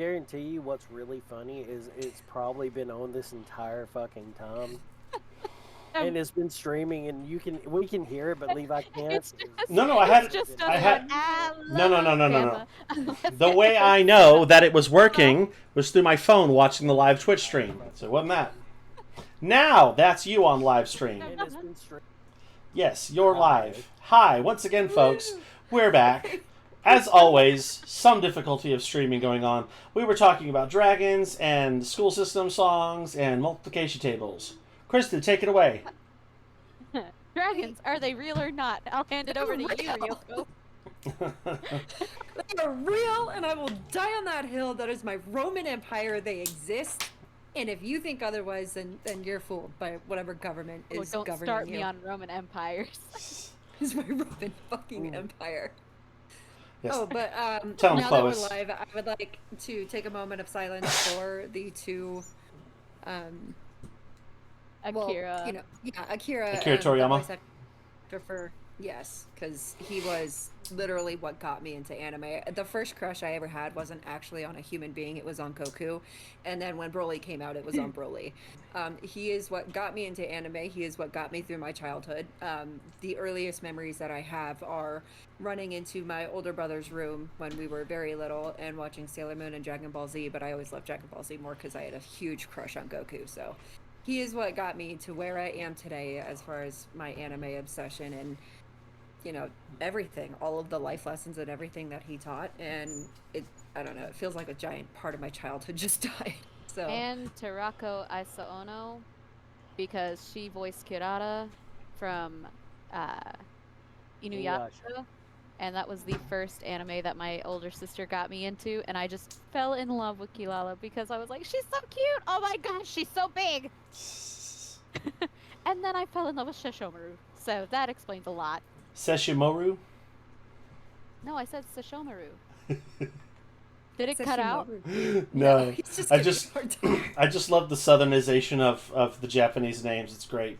guarantee you what's really funny is it's probably been on this entire fucking time. And it's been streaming, and we can hear it, but Levi can't. It's No, no, it's just us going, I no, no, no, love no, no, no. Bama. The way I know that it was working was through my phone watching the live Twitch stream. So it wasn't that. Now that's you on live stream. And it's been streaming. Yes, you're live. Hi, once again, folks. We're back. As always, some difficulty of streaming going on. We were talking about dragons and school system songs and multiplication tables. Kristen, take it away. Dragons, are they real or not? I'll hand it over to you, Ryoko. They are real, and I will die on that hill. That is my Roman Empire. They exist. And if you think otherwise, then you're fooled by whatever government is Don't governing start you. me on Roman empires. It's my Roman fucking empire. Yes. Oh, but Tell 'em, now Clovis. that we're live, I would like to take a moment of silence for the two, Akira. well, Akira. Akira Toriyama. the voice actor for yes, because he was literally what got me into anime. The first crush I ever had wasn't actually on a human being; it was on Goku. And then when Broly came out, it was on Broly. He is what got me into anime. He is what got me through my childhood. The earliest memories that I have are running into my older brother's room when we were very little and watching Sailor Moon and Dragon Ball Z. But I always loved Dragon Ball Z more because I had a huge crush on Goku. So he is what got me to where I am today as far as my anime obsession and everything, all of the life lessons and everything that he taught. And I don't know, it feels like a giant part of my childhood just died. So And Tarako Isaono, because she voiced Kirara from Inuyasha. And that was the first anime that my older sister got me into, and I just fell in love with Kilala because I was like, she's so cute! Oh my gosh, she's so big! And then I fell in love with Sesshomaru, so that explains a lot. Sesshomaru? No, I said Sesshomaru. Did it cut out? No. he's just I giving just me a hard time. I just love the southernization of the Japanese names. It's great.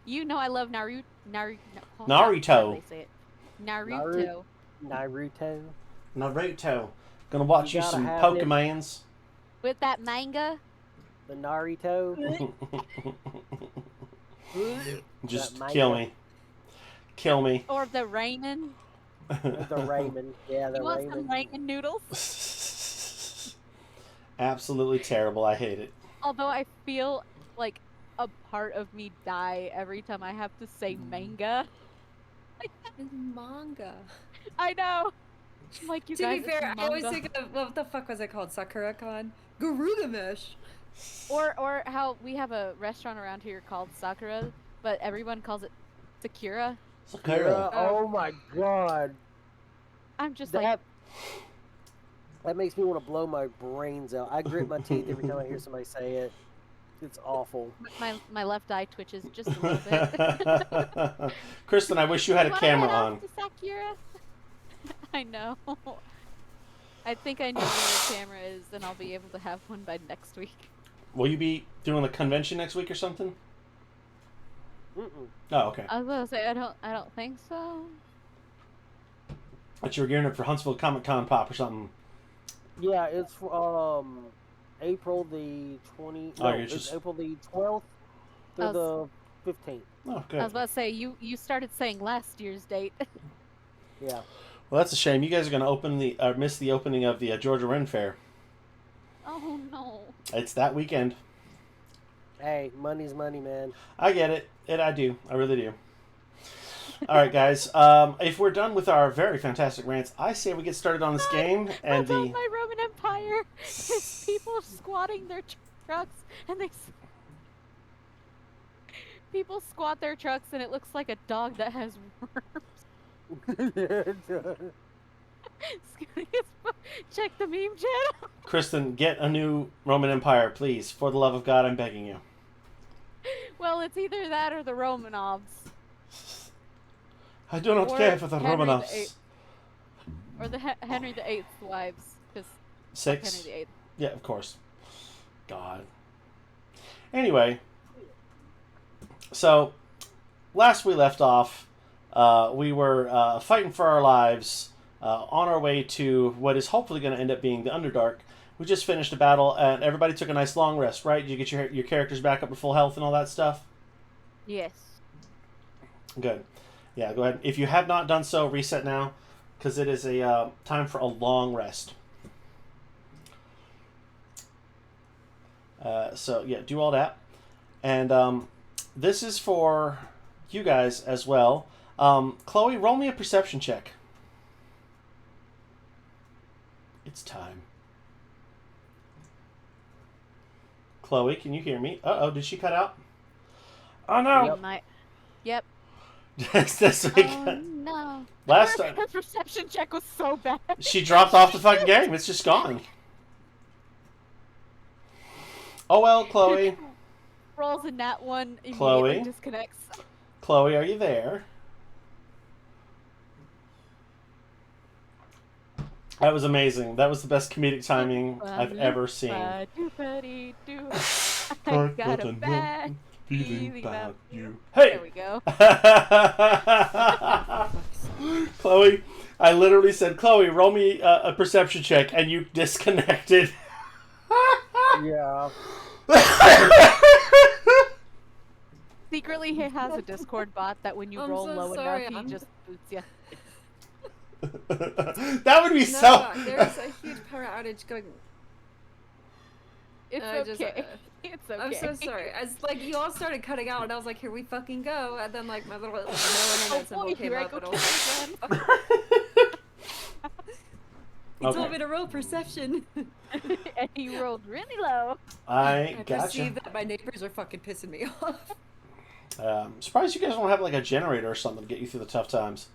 You know I love Naruto. Naruto. Naruto. Naruto. Naruto. Gonna watch You you gotta some have it. Pokemans. With that manga. The Naruto. Just That kill manga. me. Kill me. Or the ramen. The ramen. Yeah, the You want some ramen. ramen noodles? Absolutely terrible. I hate it. Although I feel like a part of me die every time I have to say manga. It's manga. I know. I'm like, you To guys, be fair, it's I always manga. think of what the fuck was it called? Sakura-con? Garuda Mesh. Or how we have a restaurant around here called Sakura, but everyone calls it Sakura. Sakura. Oh my god. I'm just That makes me want to blow my brains out. I grit my teeth every time I hear somebody say it. It's awful. like, my left eye twitches just a little bit. Kristen, I wish you had a Wanna camera head on. off to Sakura? I know. I think I know where the camera is, and I'll be able to have one by next week. Will you be doing the convention next week or something? Mm-mm. Oh, okay. I was gonna say I don't think so. But you were gearing up for Huntsville Comic Con pop or something. Yeah, it's April the 20. Oh, No, you're it's just- April the 12th through the 15th. Oh, I was good. about to say you started saying last year's date. Yeah. Well, that's a shame. You guys are going to miss the opening of the Georgia Ren Fair. Oh no. It's that weekend. Hey, money's money, man. I get it. I do. I really do. All right, guys. If we're done with our very fantastic rants, I say we get started on this game. And About my Roman Empire. There's people squatting their trucks, and people squat their trucks, and it looks like a dog that has worms. Check the meme channel. Kristen, get a new Roman Empire, please. For the love of God, I'm begging you. Well, it's either that or the Romanovs. I do not Or care for the Henry the Romanovs. Eighth. Or the Henry VIII's wives. Because Six? Henry VIII. Yeah, of course. God. Anyway, so last we left off, we were fighting for our lives on our way to what is hopefully going to end up being the Underdark. We just finished a battle, and everybody took a nice long rest, right? Did you get your characters back up to full health and all that stuff? Yes. Good. Yeah, go ahead. If you have not done so, reset now, because it is a time for a long rest. So, yeah, do all that. And this is for you guys as well. Chloe, roll me a perception check. It's time. Chloe, can you hear me? Uh-oh, did she cut out? Oh, no! Yep. That's what we got. Oh, no. Last time. Her perception check was so bad. She dropped off the fucking game. It's just gone. Oh, well, Chloe. Rolls in that one, immediately Chloe? disconnects. Chloe, are you there? That was amazing. That was the best comedic timing I've ever seen. I got a bad feeling about you. There Hey! we go. Chloe, I literally said, Chloe, roll me a perception check, and you disconnected. Yeah. Secretly, he has a Discord bot that when you I'm roll so low sorry, enough, I'm- he just boots you. That would be No, so... there's a huge power outage going. It's I just, okay. It's okay. I'm so sorry. As like you all started cutting out, and I was like, "Here we fucking go!" And then like my little no Oh internet boy, symbol came here I up, go and I was like, again. "He Okay. told me to roll perception." And he rolled really low. I I gotcha. perceive that my neighbors are fucking pissing me off. Surprised you guys don't have like a generator or something to get you through the tough times.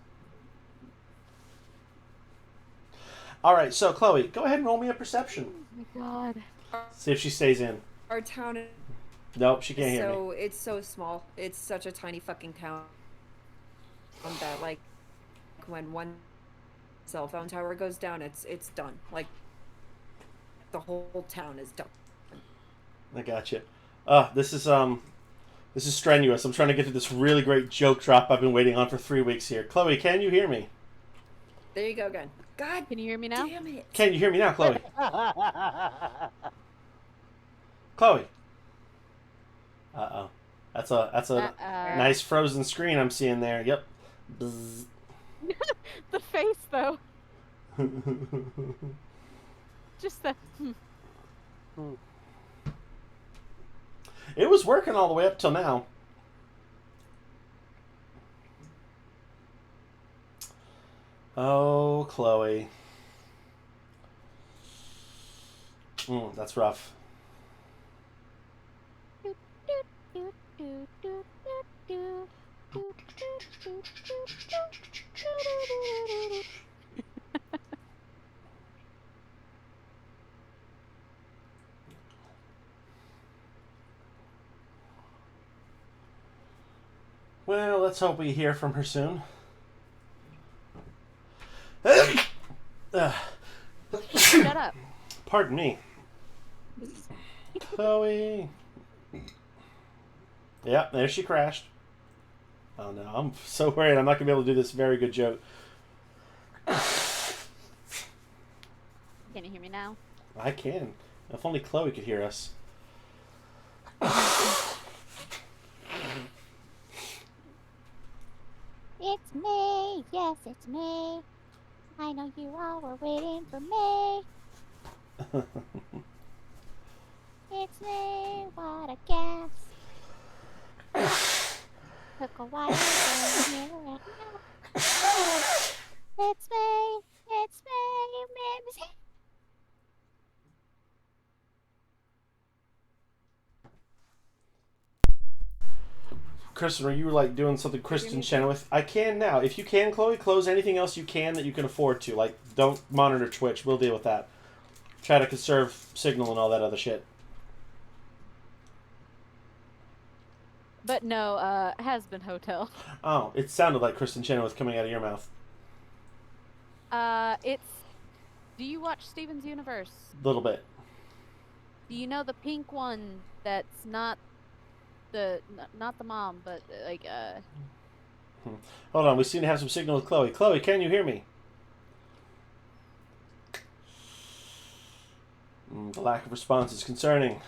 Alright, so Chloe, go ahead and roll me a perception. Oh my god. See if she stays in. Our town is Nope, she can't hear me. so it's so small. It's such a tiny fucking town. That like when one cell phone tower goes down, it's done. Like the whole town is done. I gotcha. This is strenuous. I'm trying to get to this really great joke drop I've been waiting on for 3 weeks here. Chloe, can you hear me? There you go again. God Can you hear me now? damn it. Can you hear me now, Chloe? Chloe. Uh-oh. That's a nice frozen screen I'm seeing there. Yep. Bzz. The face, though. Just the. It was working all the way up till now. Oh, Chloe. That's rough. Well, let's hope we hear from her soon. Shut up. Pardon me. Chloe. Yep, there she crashed. Oh no, I'm so worried I'm not going to be able to do this very good joke. Can you hear me now? I can. If only Chloe could hear us. It's me, yes, it's me. I know you all were waiting for me. It's me, what a guess. Took a while to get here and now. It's me, Mims. Kristen, are you like doing something Kristen Chenoweth? I can now. If you can, Chloe, close anything else you can that you can afford to. Like, don't monitor Twitch. We'll deal with that. Try to conserve signal and all that other shit. But no, has been hotel. Oh, it sounded like Kristen Chenoweth coming out of your mouth. It's. Do you watch Steven's Universe? A little bit. Do you know the pink one that's not not the mom, but Hold on, we seem to have some signal with Chloe. Chloe, can you hear me? The lack of response is concerning.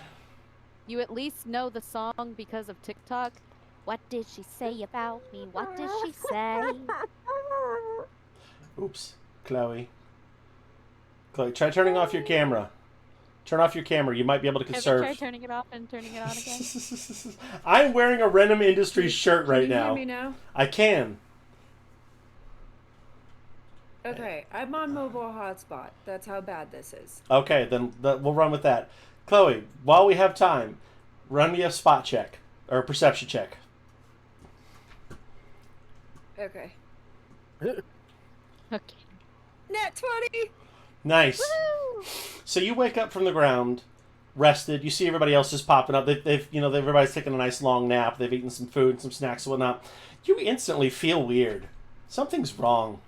You at least know the song because of TikTok. What did she say about me? What did she say? Oops, Chloe. Chloe, try turning off your camera. Turn off your camera. You might be able to Have you conserve. tried turning it off and turning it on again? I'm wearing a Renum Industries shirt right Can you now. hear me now? I can. Okay, I'm on mobile hotspot. That's how bad this is. Okay, then we'll run with that. Chloe, while we have time, run me a spot check or a perception check. Okay. Okay. Net 20! Nice. Woo! So you wake up from the ground, rested. You see everybody else is popping up. Everybody's taking a nice long nap. They've eaten some food and some snacks and whatnot. You instantly feel weird. Something's wrong.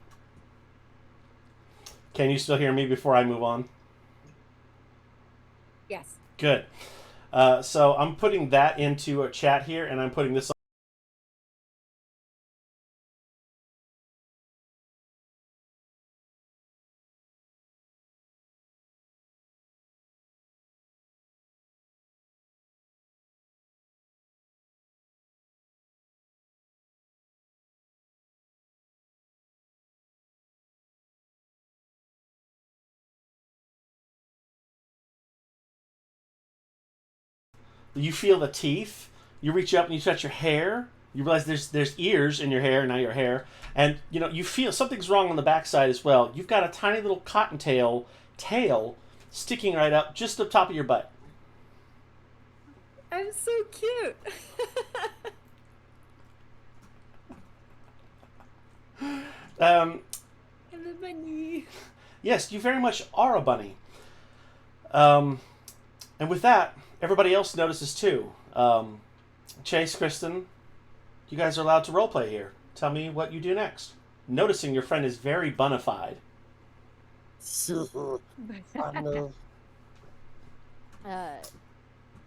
Can you still hear me before I move on? Yes. Good. So I'm putting that into a chat here, and I'm putting this on. You feel the teeth. You reach up and you touch your hair. You realize there's ears in your hair, now your hair, and you feel something's wrong on the backside as well. You've got a tiny little cottontail tail sticking right up just up top of your butt. I'm so cute. Um, I'm a bunny. yes, you very much are a bunny. And with that, everybody else notices too. Chase, Kristen, you guys are allowed to roleplay here. Tell me what you do next. Noticing your friend is very bunnified. I know.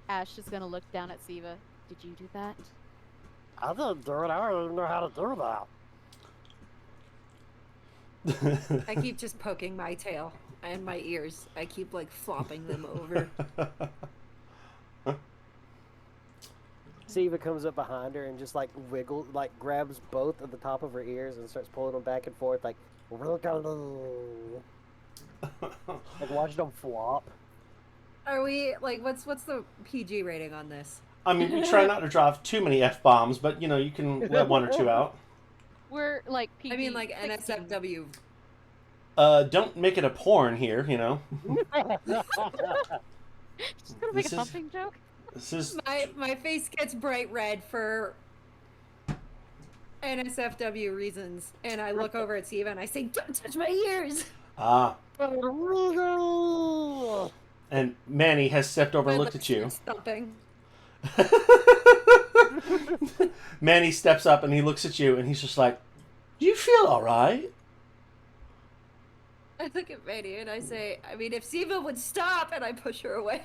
Ash is gonna look down at Siva. Did you do that? I didn't do it. I don't even know how to do that. I keep just poking my tail and my ears. I keep like flopping them over. Siva comes up behind her and just like wiggles, like grabs both of the top of her ears and starts pulling them back and forth, like watching them flop. Are we like what's the PG rating on this? I mean, we try not to drop too many F-bombs, but you can let one or two out. We're like PG. I mean like 16. NSFW. Don't make it a porn here, She's gonna make This a is- thumping joke. This is My face gets bright red for NSFW reasons, and I look over at Siva and I say, "Don't touch my ears." and Manny has stepped over and My looked lips at you. start Stomping. Manny steps up and he looks at you and he's just like, "Do you feel all right?" I look at Manny and I say, "I mean, if Siva would stop," and I push her away.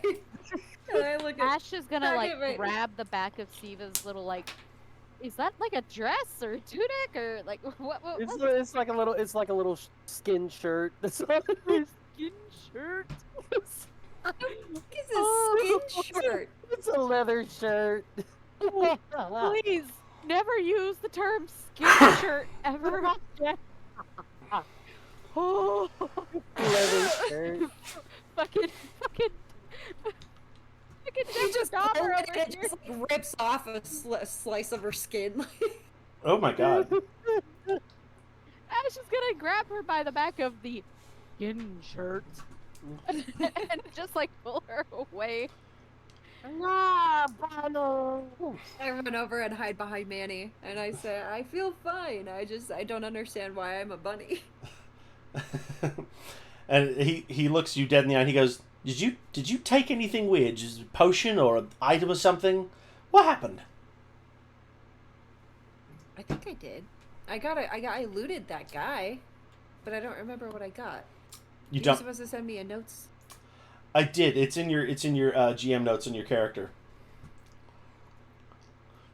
And I look at Ash is gonna Back like at me. grab the back of Siva's little like. Is that like a dress or a tunic or like what? It's like a little skin shirt. That's all it is. Skin shirt. it's a Oh, skin shirt. It's a leather shirt. Please never use the term skin shirt ever again. Oh, Leather shirt. fucking. She just pulled daughter it over and it here. just like, rips off a slice of her skin. Oh my god. Ash is gonna grab her by the back of the skin shirt and just like pull her away. Ah, Bono. I run over and hide behind Manny, and I say, "I feel fine. I don't understand why I'm a bunny." And he looks you dead in the eye and he goes, Did you take anything weird? Just a potion or an item or something? What happened? I think I did. I looted that guy, but I don't remember what I got. You You're don't. supposed to send me a notes. I did. It's in your GM notes on your character.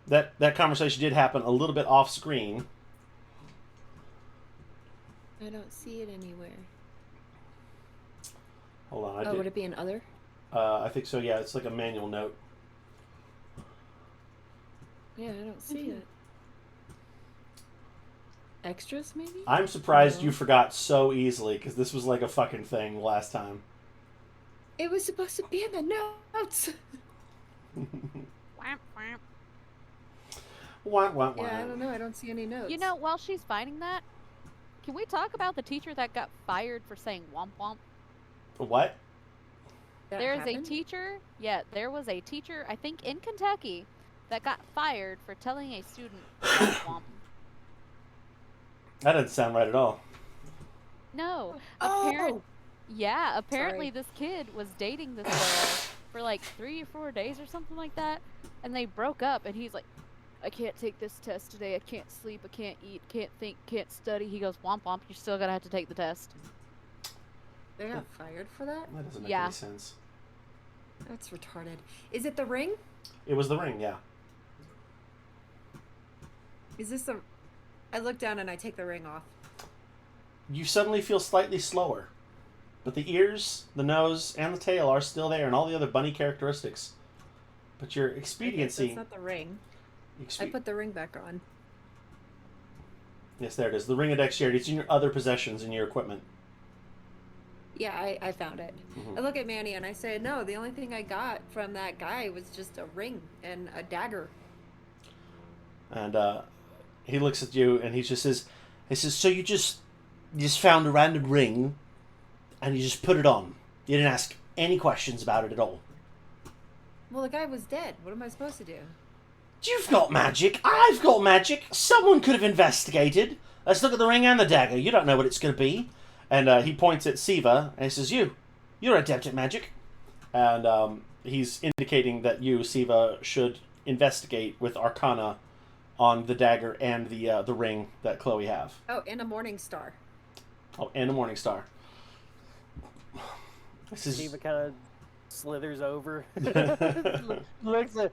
That conversation did happen a little bit off screen. I don't see it anywhere. Hold on. I Oh, did. would it be an other? I think so. Yeah, it's like a manual note. Yeah, I don't see it. Extras, maybe? I'm surprised No. you forgot so easily because this was like a fucking thing last time. It was supposed to be in the notes. Wham, wham. Wah, wah, wah. Yeah, I don't know. I don't see any notes. You know, while she's finding that, can we talk about the teacher that got fired for saying womp womp? What? That There's happened? a teacher, there was a teacher, I think in Kentucky, that got fired for telling a student womp womp. That doesn't sound right at all. No. Oh! Apparently this kid was dating this girl for like 3 or 4 days or something like that, and they broke up, and he's like, I can't take this test today, I can't sleep, I can't eat, can't think, can't study. He goes, womp womp, you're still gonna have to take the test. They got fired for that? That doesn't make Yeah. any sense. That's retarded. Is it the ring? It was the ring, yeah. Is this the... I look down and I take the ring off. You suddenly feel slightly slower. But the ears, the nose, and the tail are still there, and all the other bunny characteristics. But your Okay, so expediency... it's not the ring. I expe- put the ring back on. Yes, there it is. The ring of dexterity. It's in your other possessions in your equipment. Yeah, I found it. Mhm. I look at Manny and I say, no, the only thing I got from that guy was just a ring and a dagger. And he looks at you, and he says, so you just found a random ring, and you just put it on. You didn't ask any questions about it at all. Well, the guy was dead. What am I supposed to do? You've got magic. I've got magic. Someone could have investigated. Let's look at the ring and the dagger. You don't know what it's going to be. And he points at Siva, and he says, you're adept at magic. And he's indicating that you, Siva, should investigate with Arcana on the dagger and the ring that Chloe have. Oh, and a morning star. Oh, and a morning star. This is... Shiva kind of slithers over, looks at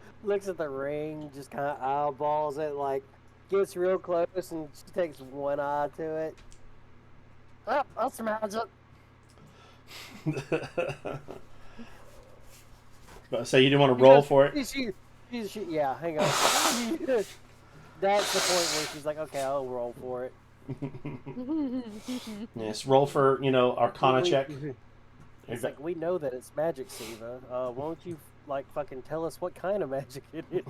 the ring, just kind of eyeballs it, like gets real close, and she takes one eye to it. Oh, that's magic. So you didn't want to roll for it? Yeah, hang on. That's the point where she's like, okay, I'll roll for it. Yes, roll for, Arcana check. It's like, we know that it's magic, Siva. Won't you, like, fucking tell us what kind of magic it is?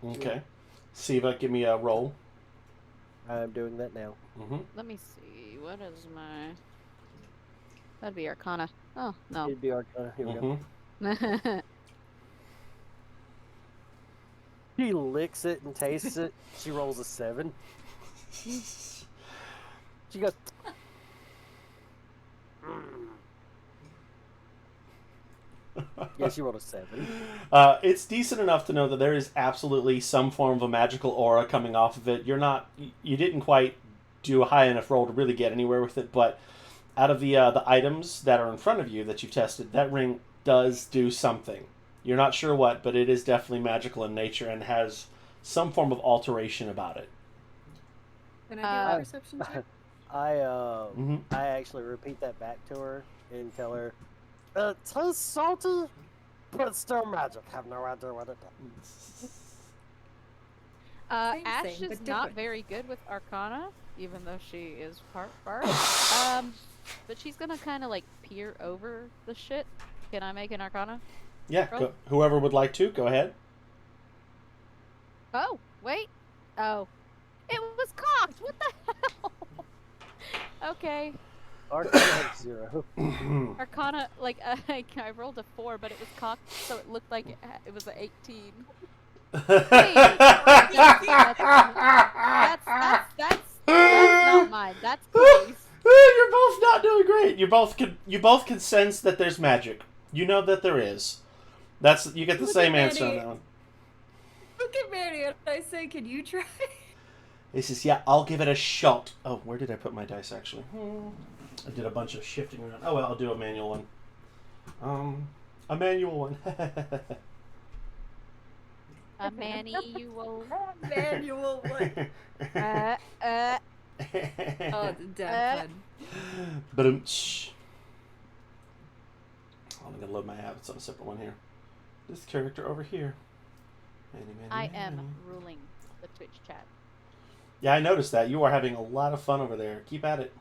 Okay. Siva, give me a roll. I'm doing that now. Mm-hmm. Let me see, what is my... That'd be Arcana. Oh, no. It'd be Arcana. Here we go. Mm-hmm. She licks it and tastes it. She rolls a 7. She goes. Yeah, she rolled a 7. It's decent enough to know that there is absolutely some form of a magical aura coming off of it. You didn't quite do a high enough roll to really get anywhere with it, but out of the items that are in front of you that you've tested, that ring does do something. You're not sure what, but it is definitely magical in nature and has some form of alteration about it. Can I do a perception check? I actually repeat that back to her and tell her, it tastes salty, but still magic. Have no idea what it does. Same Ash thing, is but not different. very good with Arcana, even though she is part bard. But she's gonna kind of like peer over the shit. Can I make an Arcana? Yeah, Roll. whoever would like to, go ahead. Oh, wait. Oh. It was cocked! What the hell? Okay. Arcana has 0. Arcana, like, I rolled a 4, but it was cocked, so it looked like it was an 18. That's not mine. That's Chloe's. You're both not doing great. You both can sense that there's magic. You know that there is. You get the Look same at answer on Manny. that one. Look at Manny and I say, can you try? He says, yeah, I'll give it a shot. Oh, where did I put my dice, actually? I did a bunch of shifting around. Oh, well, I'll do a manual one. A manual one. A manual. Manual one. Oh, the dad But I'm gonna load my app. It's on a separate one here. This character over here. I am ruling the Twitch chat. Yeah, I noticed that. You are having a lot of fun over there. Keep at it.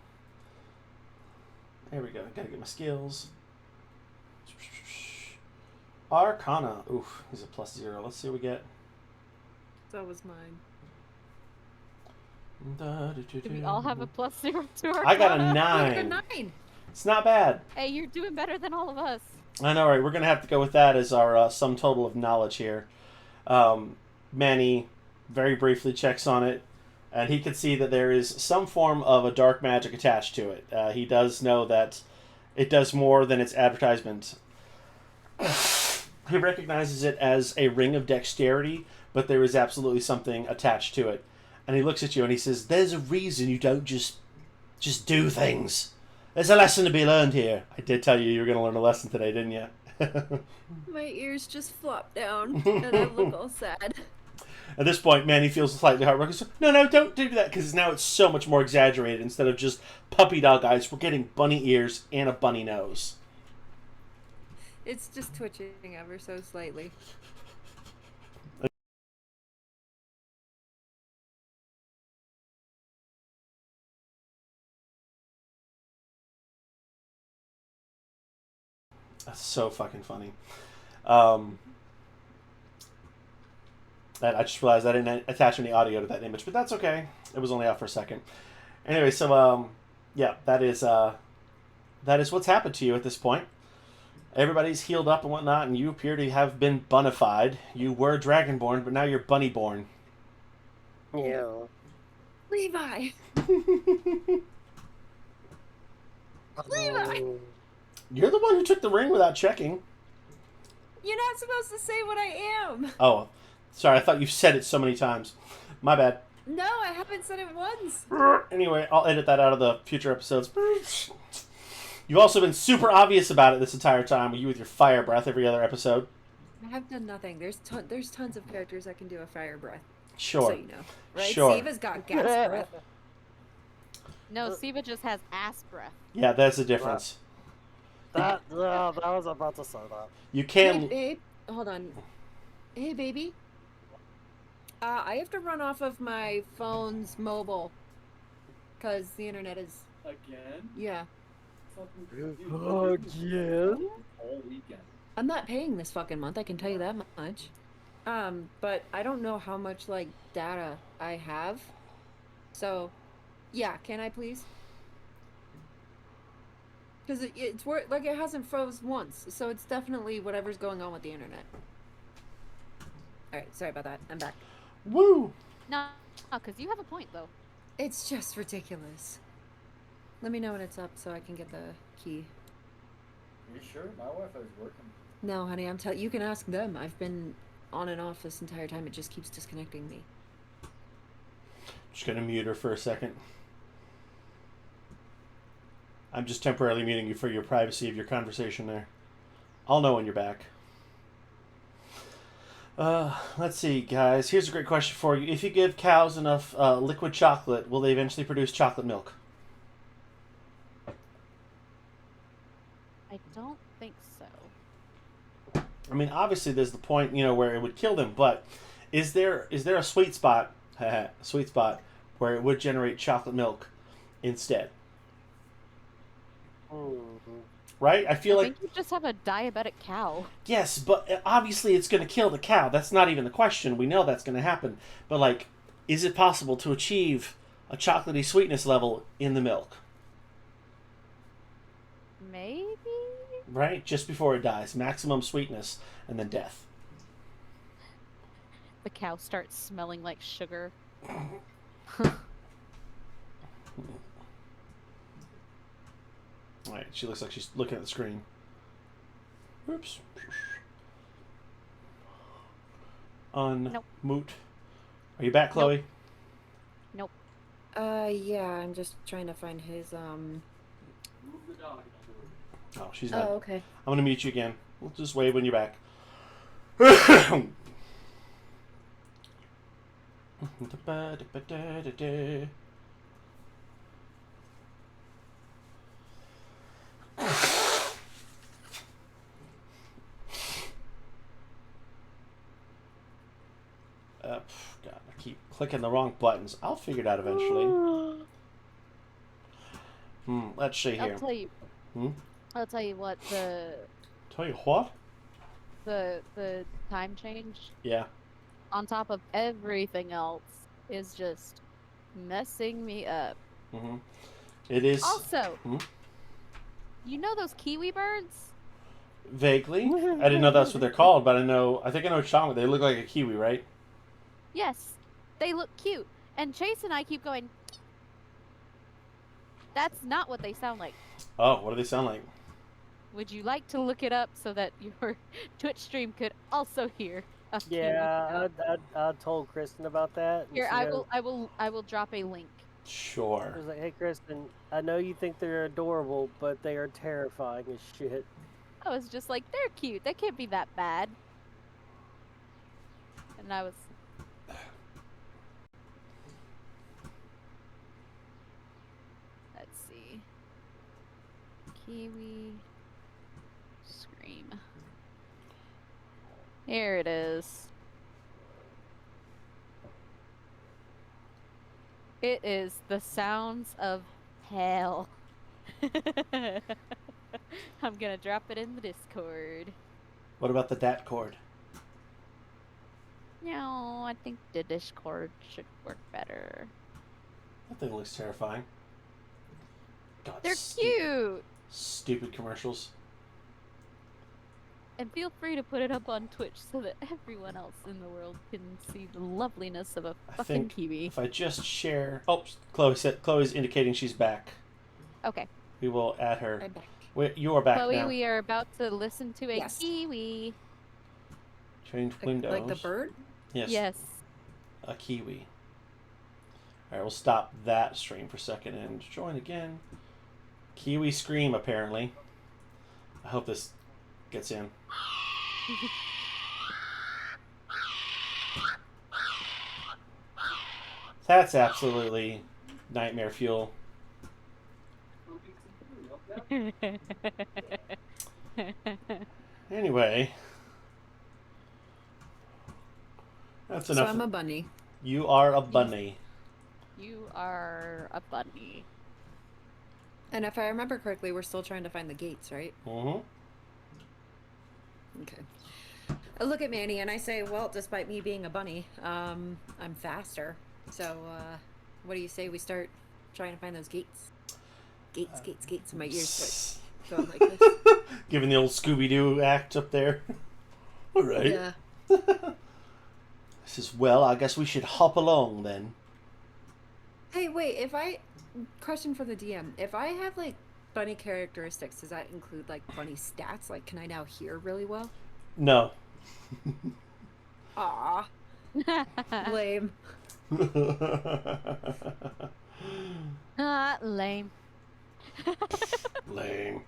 There we go. Gotta get my skills. Arcana. Oof, he's a +0. Let's see what we get. That was mine. Do we all have a +0 to our I got a Arcana? 9. Look, a 9. It's not bad. Hey, you're doing better than all of us. I know, right? We're gonna have to go with that as our sum total of knowledge here. Manny very briefly checks on it, and he can see that there is some form of a dark magic attached to it. He does know that it does more than its advertisement. He recognizes it as a ring of dexterity, but there is absolutely something attached to it. And he looks at you and he says, "There's a reason you don't just do things. There's a lesson to be learned here." I did tell you were going to learn a lesson today, didn't you? My ears just flop down, and I look all sad. At this point, Manny feels slightly heartbroken. So, no, don't do that, because now it's so much more exaggerated. Instead of just puppy dog eyes, we're getting bunny ears and a bunny nose. It's just twitching ever so slightly. That's so fucking funny. I just realized I didn't attach any audio to that image, but that's okay. It was only out for a second. Anyway, so yeah, that is what's happened to you at this point. Everybody's healed up and whatnot, and you appear to have been bunnified. You were dragonborn, but now you're bunnyborn. Yeah. Levi! Levi! You're the one who took the ring without checking. You're not supposed to say what I am! Oh, sorry, I thought you said it so many times. My bad. No, I haven't said it once! Anyway, I'll edit that out of the future episodes. You've also been super obvious about it this entire time, you with your fire breath every other episode. I have done nothing. There's tons of characters that can do a fire breath. Sure. So you know. Right? Sure. Siva's got gas breath. No, Siva just has ass breath. Yeah, that's the difference. I was about to say that. You Hey, can... babe. Hold on. Hey, baby. I have to run off of my phone's mobile. Because the internet is... Again? Yeah. Again? All weekend. I'm not paying this fucking month, I can tell you that much. But I don't know how much, like, data I have. So, yeah, can I please? Because it's like, it hasn't froze once, so it's definitely whatever's going on with the internet. Alright, sorry about that. I'm back. Woo! No, because you have a point, though. It's just ridiculous. Let me know when it's up so I can get the key. You sure? My Wi-Fi is working. No, honey, I'm telling you can ask them. I've been on and off this entire time. It just keeps disconnecting me. Just gonna mute her for a second. I'm just temporarily muting you for your privacy of your conversation there. I'll know when you're back. Let's see, guys. Here's a great question for you. If you give cows enough liquid chocolate, will they eventually produce chocolate milk? I don't think so. I mean, obviously, there's the point, where it would kill them, but is there a sweet spot, where it would generate chocolate milk instead? Right? I feel I like... think you just have a diabetic cow. Yes, but obviously it's going to kill the cow. That's not even the question. We know that's going to happen. But, like, is it possible to achieve a chocolatey sweetness level in the milk? Maybe? Right? Just before it dies. Maximum sweetness, and then death. The cow starts smelling like sugar. Alright, she looks like she's looking at the screen. Oops. Nope. Unmute. Are you back, Chloe? Nope. Yeah, I'm just trying to find his, Move the dog. Oh, she's not. Oh, okay. I'm going to mute you again. We'll just wave when you're back. Clicking the wrong buttons. I'll figure it out eventually. Let's see here. I'll tell you. Hmm? I'll tell you what. Tell you what? The time change Yeah. on top of everything else is just messing me up. Mm-hmm. It is. Also, Hmm? you know those kiwi birds? Vaguely. I didn't know that's what they're called, but I think I know what you're talking about. They look like a kiwi, right? Yes, they look cute. And Chase and I keep going, that's not what they sound like. Oh, what do they sound like? Would you like to look it up so that your Twitch stream could also hear a kiwi? Yeah, I told Kristen about that. and Here, she I goes- will drop a link. I Sure. was like, hey, Kristen, I know you think they're adorable, but they are terrifying as shit. I was just like, they're cute. They can't be that bad. And I was. Let's see. Kiwi Scream. Here it is. It is the sounds of hell. I'm gonna drop it in the Discord. What about the DAT cord? No, I think the Discord should work better. That thing looks terrifying. God, They're cute! Stupid commercials. And feel free to put it up on Twitch so that everyone else in the world can see the loveliness of a I fucking think kiwi. if I just share... Oh, Chloe's indicating she's back. Okay. We will add her. I'm back. You are back Chloe, now. we are about to listen to a Yes. kiwi. Change windows. Like the bird? Yes. Yes. A kiwi. Alright, we'll stop that stream for a second and join again. Kiwi Scream, apparently. I hope this gets in. That's absolutely nightmare fuel. Anyway. That's So enough. I'm a bunny. You are a bunny. You are a bunny. And if I remember correctly, we're still trying to find the gates, right? Mm-hmm. Okay. I look at Manny and I say, well, despite me being a bunny, I'm faster. So, what do you say we start trying to find those gates? Gates, gates, gates. My ears start going like this. Giving the old Scooby-Doo act up there. All right. Yeah. Says, well, I guess we should hop along then. Hey, wait, question for the DM. If I have, like, bunny characteristics, does that include, like, bunny stats? Like, can I now hear really well? No. Aw, lame. Lame. Lame.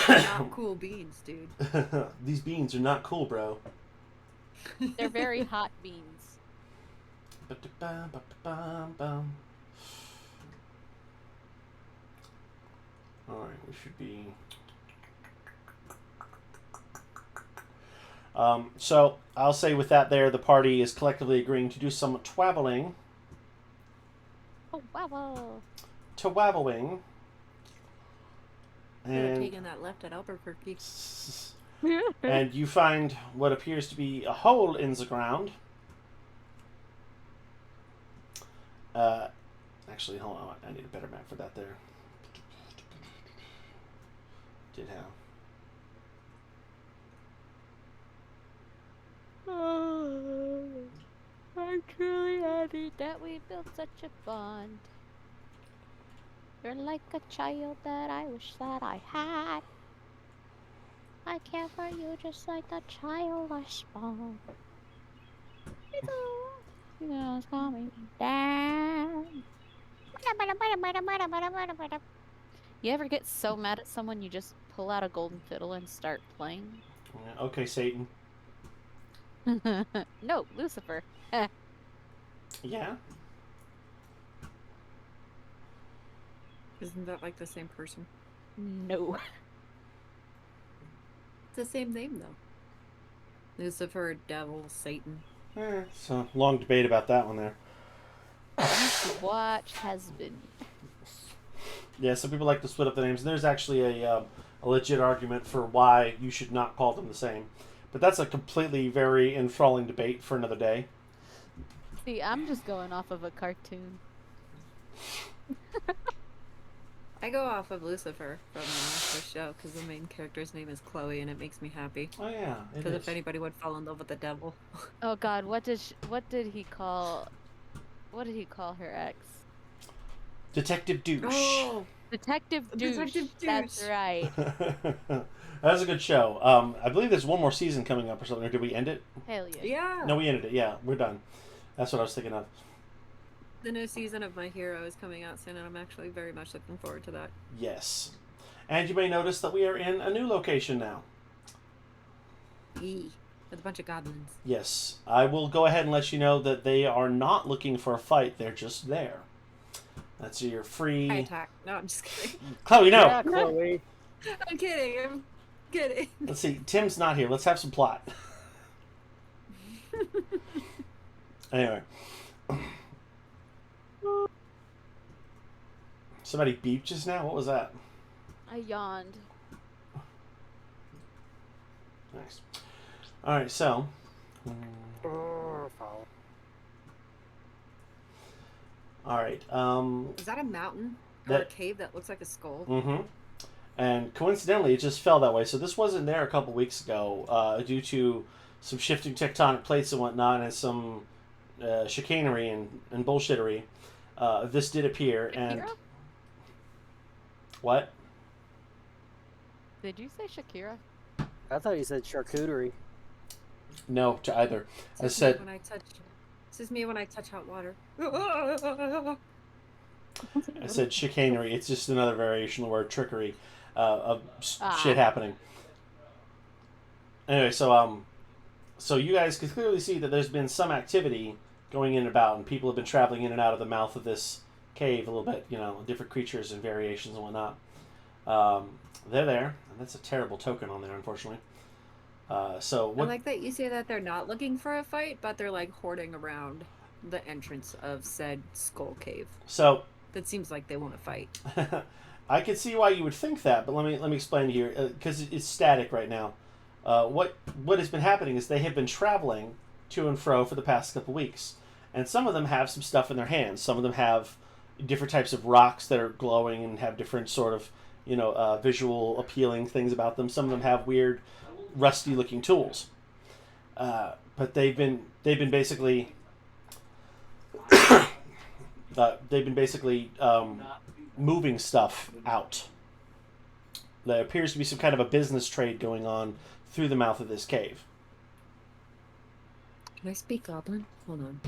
Not cool beans, dude. These beans are not cool, bro. They're very hot beans. Ba-da-bum. Alright, we should be... So, I'll say with that there, the party is collectively agreeing to do some twabbling. Oh, wow. Twabbling. Could have And, taken that left at Albuquerque. and you find what appears to be a hole in the ground. Actually, hold on. I need a better map for that there. Did have. I'm truly happy that we built such a bond. You're like a child that I wish that I had. I care for you just like the child I spawned. You know it's coming down. You ever get so mad at someone you just pull out a golden fiddle and start playing? Yeah, okay, Satan. No, Lucifer. Yeah. Isn't that like the same person? No. It's the same name, though. Lucifer, devil, Satan. So long debate about that one there. Watch husband. Yeah, some people like to split up the names. And there's actually a legit argument for why you should not call them the same. But that's a completely very enthralling debate for another day. See, I'm just going off of a cartoon. I go off of Lucifer from the show because the main character's name is Chloe, and it makes me happy. Oh yeah, it Because is. if anybody would fall in love with the devil, Oh God, what did he call her ex? Detective Douche. Detective Douche. Detective That's Douche. right. That was a good show. I believe there's one more season coming up or something. Or did we end it? Hell yeah. yeah. No, we ended it. Yeah, we're done. That's what I was thinking of. The new season of My Hero is coming out soon, and I'm actually very much looking forward to that. Yes. And you may notice that we are in a new location now. With a bunch of goblins. Yes. I will go ahead and let you know that they are not looking for a fight. They're just there. That's your free... I attack. No, I'm just kidding. Chloe, no! Yeah, Chloe. I'm kidding. I'm kidding. Let's see. Tim's not here. Let's have some plot. Anyway. Somebody beeped just now? What was that? I yawned. Nice. Alright, so... Alright, Is that a mountain? Or That- a cave that looks like a skull? Mm-hmm. And coincidentally, it just fell that way. So this wasn't there a couple weeks ago due to some shifting tectonic plates and whatnot and some chicanery and bullshittery. This did appear. And Shakira? what? Did you say Shakira? I thought you said charcuterie. No, to either. I This is said... me when I touch. This is me when I touch hot water. I said chicanery. It's just another variation of the word trickery of Ah. shit happening. Anyway, so you guys can clearly see that there's been some activity going in and about, and people have been traveling in and out of the mouth of this cave a little bit. You know, different creatures and variations and whatnot. They're there, and that's a terrible token on there, unfortunately. So I what? like that you say that they're not looking for a fight, but they're like hoarding around the entrance of said skull cave. So That seems like they want to fight. I can see why you would think that, but let me explain here because it's static right now. What has been happening is they have been traveling to and fro for the past couple weeks, and some of them have some stuff in their hands. Some of them have different types of rocks that are glowing and have different sort of visual appealing things about them. Some of them have weird, rusty looking tools, but they've been basically moving stuff out. There appears to be some kind of a business trade going on through the mouth of this cave. Can I speak Goblin? Hold on.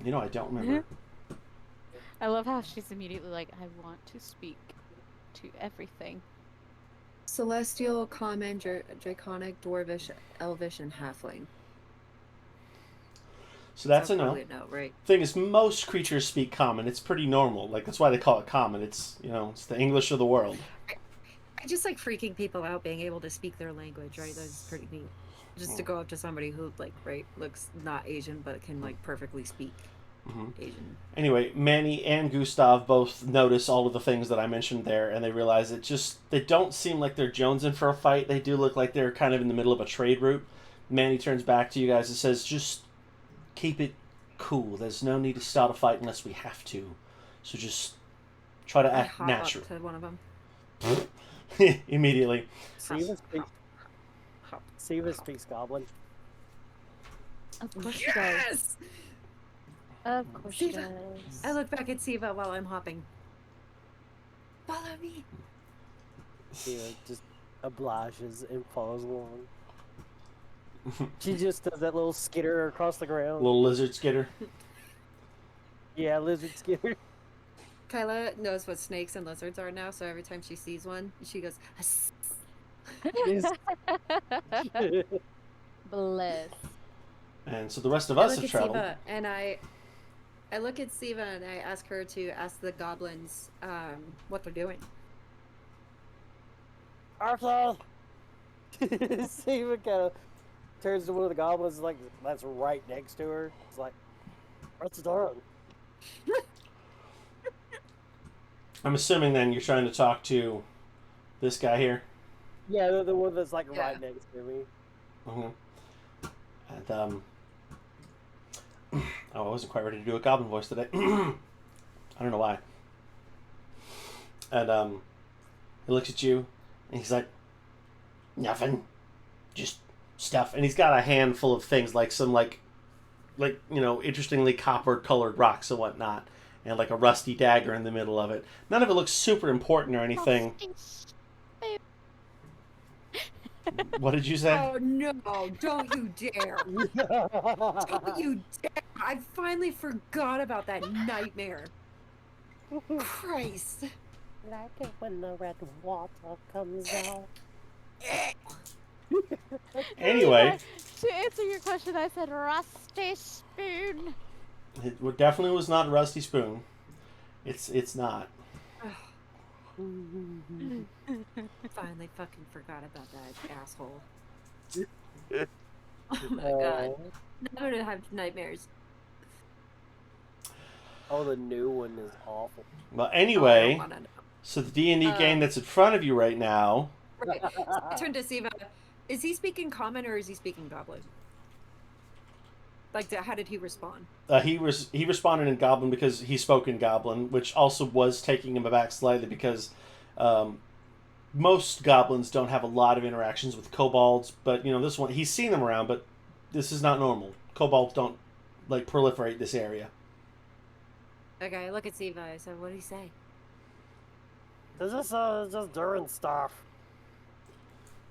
I don't remember. I love how she's immediately like, I want to speak to everything. Celestial, Common, Draconic, Dwarvish, Elvish, and Halfling. So that's a no. probably a no, right? Thing is, most creatures speak common. It's pretty normal. Like, that's why they call it common. It's, it's the English of the world. I just like freaking people out being able to speak their language, right? That's pretty neat. Just to go up to somebody who, looks not Asian, but can, perfectly speak Asian. Anyway, Manny and Gustav both notice all of the things that I mentioned there, and they realize they don't seem like they're jonesing for a fight. They do look like they're kind of in the middle of a trade route. Manny turns back to you guys and says, just keep it cool. There's no need to start a fight unless we have to. So just try to I act hop natural. up to one of them. Immediately. Siva speaks Goblin. Of course she does. Yes! Of course she Siva. does. I look back at Siva while I'm hopping. Follow me. Siva just obliges and follows along. She just does that little skitter across the ground. Little lizard skitter. Yeah, lizard skitter. Kyla knows what snakes and lizards are now, so every time she sees one, she goes, "Hiss." Bless. And so the rest of I us look have at traveled. Siva and I look at Siva and I ask her to ask the goblins what they're doing. Arthur! Siva kind of turns to one of the goblins, like that's right next to her. It's like, what's done? I'm assuming then you're trying to talk to this guy here. Yeah, the one that's like Yeah. right next to me. And oh, I wasn't quite ready to do a goblin voice today. I don't know why. And he looks at you, and he's like, "Nothing, just stuff." And he's got a handful of things, like some like interestingly copper-colored rocks and whatnot, and like a rusty dagger in the middle of it. None of it looks super important or anything. What did you say? Oh no! Don't you dare! Don't you dare! I finally forgot about that nightmare. Christ! Like it when the red water comes out. Anyway, To answer your question, I said rusty spoon. it definitely was not a rusty spoon. It's not. Finally fucking forgot about that asshole. Oh my god. Now I'm gonna have nightmares. Oh, the new one is awful. Well, Oh, I anyway, don't wanna know. so the D&D game that's in front of you right now. Right. I turned to Siva. Is he speaking common or is he speaking goblin? Like, how did he respond? He responded in Goblin because he spoke in Goblin, which also was taking him aback slightly because most goblins don't have a lot of interactions with kobolds. But this one, he's seen them around, but this is not normal. Kobolds don't like proliferate this area. Okay, I look at Siva. I said, what did he say? This is just Durin stuff.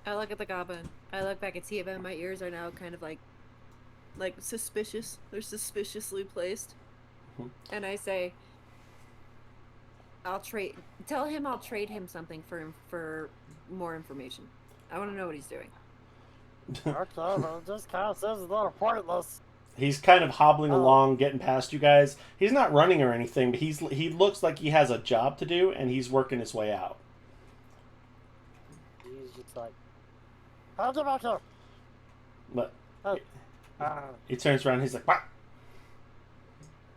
I look at the goblin. I look back at Siva, and my ears are now kind of like suspicious. They're suspiciously placed. Mhm. And I say, tell him I'll trade him something for more information. I want to know what he's doing. Okay, just kind of says it's not pointless. He's kind of hobbling Oh. along, getting past you guys. He's not running or anything, but he looks like he has a job to do, and he's working his way out. He's just like, how'd you back here? But Uh, he turns around, and he's like, "Bah!"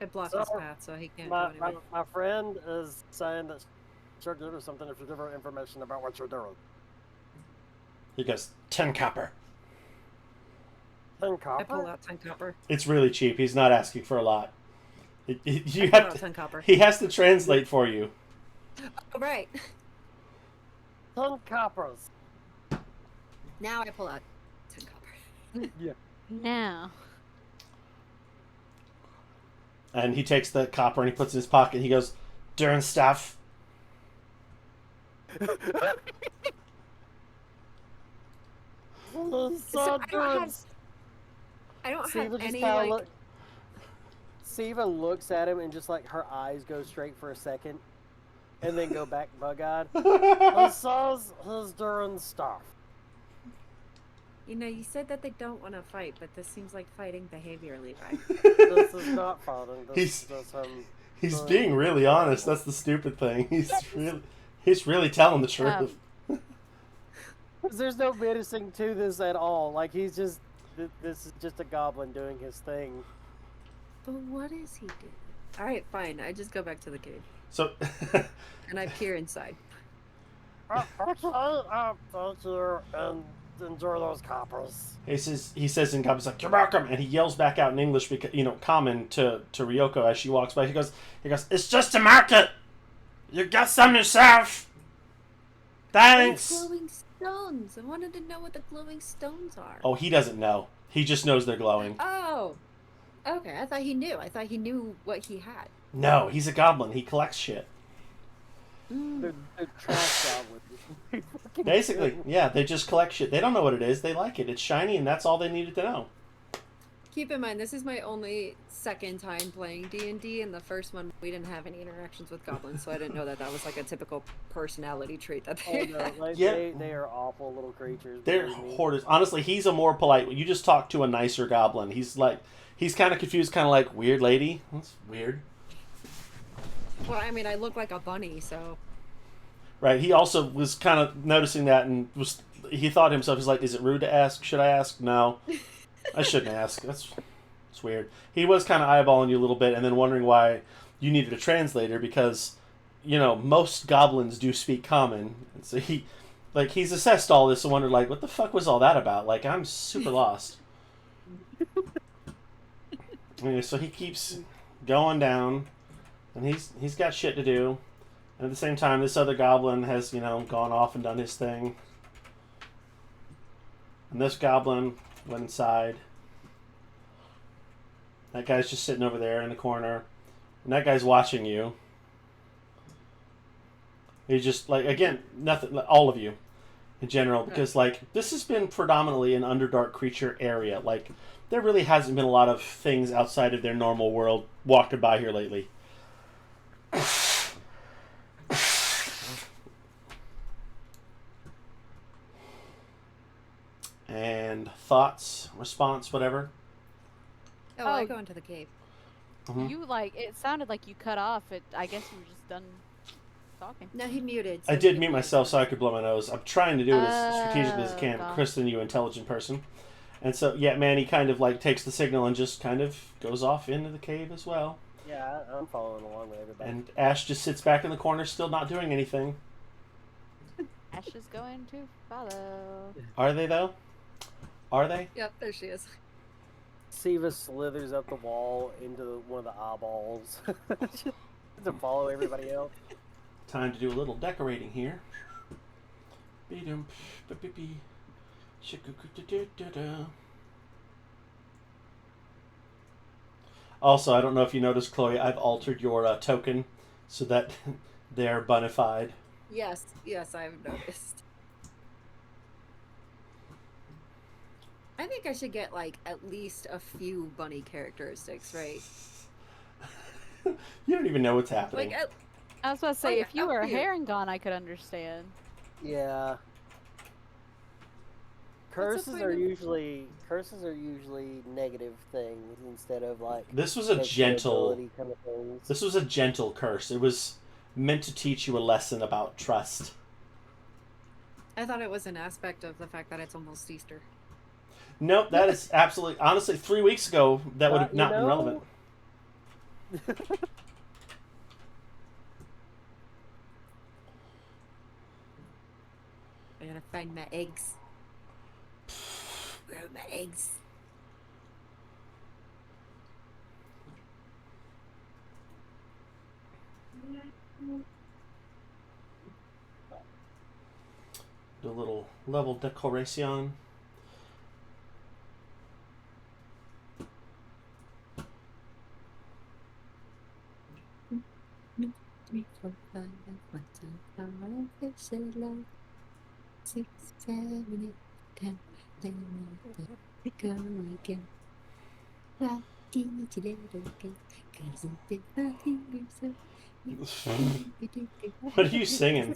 I block So, his path so he can't my, go my, anywhere. my friend is saying that she'll give her something if you give her information about what you're doing. He goes, 10 copper. 10 I pull copper? out 10 copper. It's really cheap. He's not asking for a lot. You I pull have out to, 10 copper. he has to translate for you. Oh, right. 10 coppers. Now I pull out 10 copper. Now. And he takes the copper and he puts it in his pocket. He goes, "Darn stuff." So I don't Siva have just any, kinda like... look. Siva looks at him and just like her eyes go straight for a second, and then go back bug-eyed. He says he's doing stuff. You know, you said that they don't want to fight, but this seems like fighting behavior, Levi. This is not fighting. This He's- is just him. He's being really honest. That's the stupid thing. He's really telling the truth. There's no menacing to this at all. Like he's just, this is just a goblin doing his thing. But what is he doing? Alright, fine. I just go back to the cave. So, And I peer inside. Okay, thank you, and enjoy those coppers. he says in Goblin, he's like, "You're welcome," and he yells back out in English, because common to Ryoko as she walks by. He goes, "It's just a market. You got some yourself. Thanks." Glowing stones. I wanted to know what the glowing stones are. Oh, he doesn't know. He just knows they're glowing. Oh. Okay, I thought he knew. I thought he knew what he had. No, he's a goblin. He collects shit. They're trash goblins. Basically, yeah, they just collect shit. They don't know what it is. They like it. It's shiny, and that's all they needed to know. Keep in mind, this is my only second time playing D&D, and the first one we didn't have any interactions with goblins, so I didn't know that that was like a typical personality trait that Oh, they no, had. like, Yeah. they are awful little creatures. They're believe me. hoarders. Honestly, he's a more polite one. You just talk to a nicer goblin. He's kind of confused, kind of like, "Weird lady." That's weird. Well, I mean, I look like a bunny, so... Right. He also was kind of noticing that and he thought to himself, he's like, is it rude to ask? Should I ask? No. I shouldn't ask. That's weird. He was kind of eyeballing you a little bit and then wondering why you needed a translator because, most goblins do speak common. And so he's assessed all this and wondered, like, what the fuck was all that about? Like, I'm super lost. Anyway, so he keeps going down and he's got shit to do. And at the same time, this other goblin has, gone off and done his thing. And this goblin went inside. That guy's just sitting over there in the corner. And that guy's watching you. He's just, like, again, nothing, all of you in general. Because, like, this has been predominantly an Underdark creature area. Like, there really hasn't been a lot of things outside of their normal world walking by here lately. And thoughts, response, whatever. Oh, I go into the cave. Mhm. You it sounded like you cut off. I guess you were just done talking. No, he muted. I did mute myself so I could blow my nose. I'm trying to do it as strategically as I can. God. Kristen, you intelligent person. And so, yeah, Manny kind of takes the signal and just kind of goes off into the cave as well. Yeah, I'm following along with everybody. And Ash just sits back in the corner, still not doing anything. Ash is going to follow. Are they, though? Are they? Yep, there she is. Siva slithers up the wall into one of the eyeballs to follow everybody else. Time to do a little decorating here. Be-dum, be-be-be. Shoo-coo-coo-da-da-da-da. Also, I don't know if you noticed, Chloe, I've altered your token so that they're bunified. Yes, I've noticed. I think I should get at least a few bunny characteristics, right? You don't even know what's happening. I was about to say, Oh, if you yeah, were a up here. Herringon, I could understand. Yeah. What's the Curses point are of- usually negative things instead of This was a like gentle. ability kind of things. This was a gentle curse. It was meant to teach you a lesson about trust. I thought it was an aspect of the fact that it's almost Easter. Nope, that is absolutely honestly 3 weeks ago that would have not been relevant. I gotta find my eggs. Where are my eggs? Do a little level decoration. What are you singing?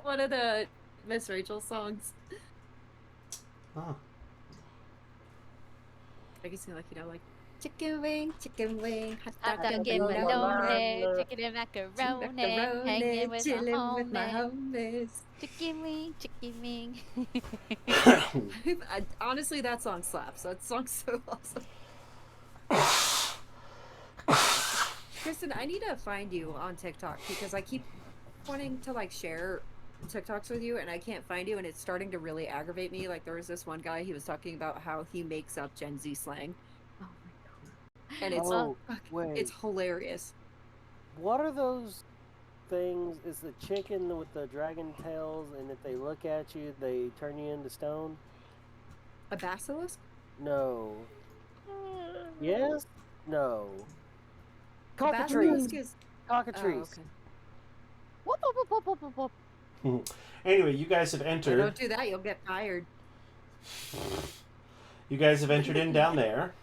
One of the Miss Rachel songs. Oh. I can sing chicken wing, Hot dog and macaroni, bologna, chicken and macaroni, hanging with my chillin' with my homies. homies. Chicken wing, chicken wing. Honestly, that song slaps. That song's so awesome. Kristen, I need to find you on TikTok because I keep wanting to share TikToks with you and I can't find you and it's starting to really aggravate me. There was this one guy, he was talking about how he makes up Gen Z slang. Oh my god. And it's wait. it's hilarious. What are those things? Is the chicken with the dragon tails, and if they look at you, they turn you into stone? A basilisk? No. Yes? No. A Cockatrice. basilisk is Cockatrice. okay. Whoop, whoop, whoop, whoop, whoop, whoop. Anyway, you guys have entered. Don't do that, you'll get fired. You guys have entered in down there.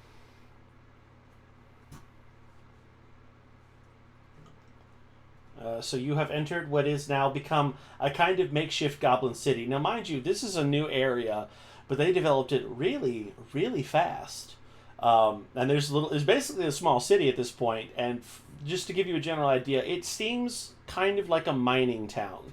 So you have entered what is now become a kind of makeshift goblin city. Now, mind you, this is a new area, but they developed it really, really fast. And there's basically a small city at this point, and just to give you a general idea, it seems kind of like a mining town.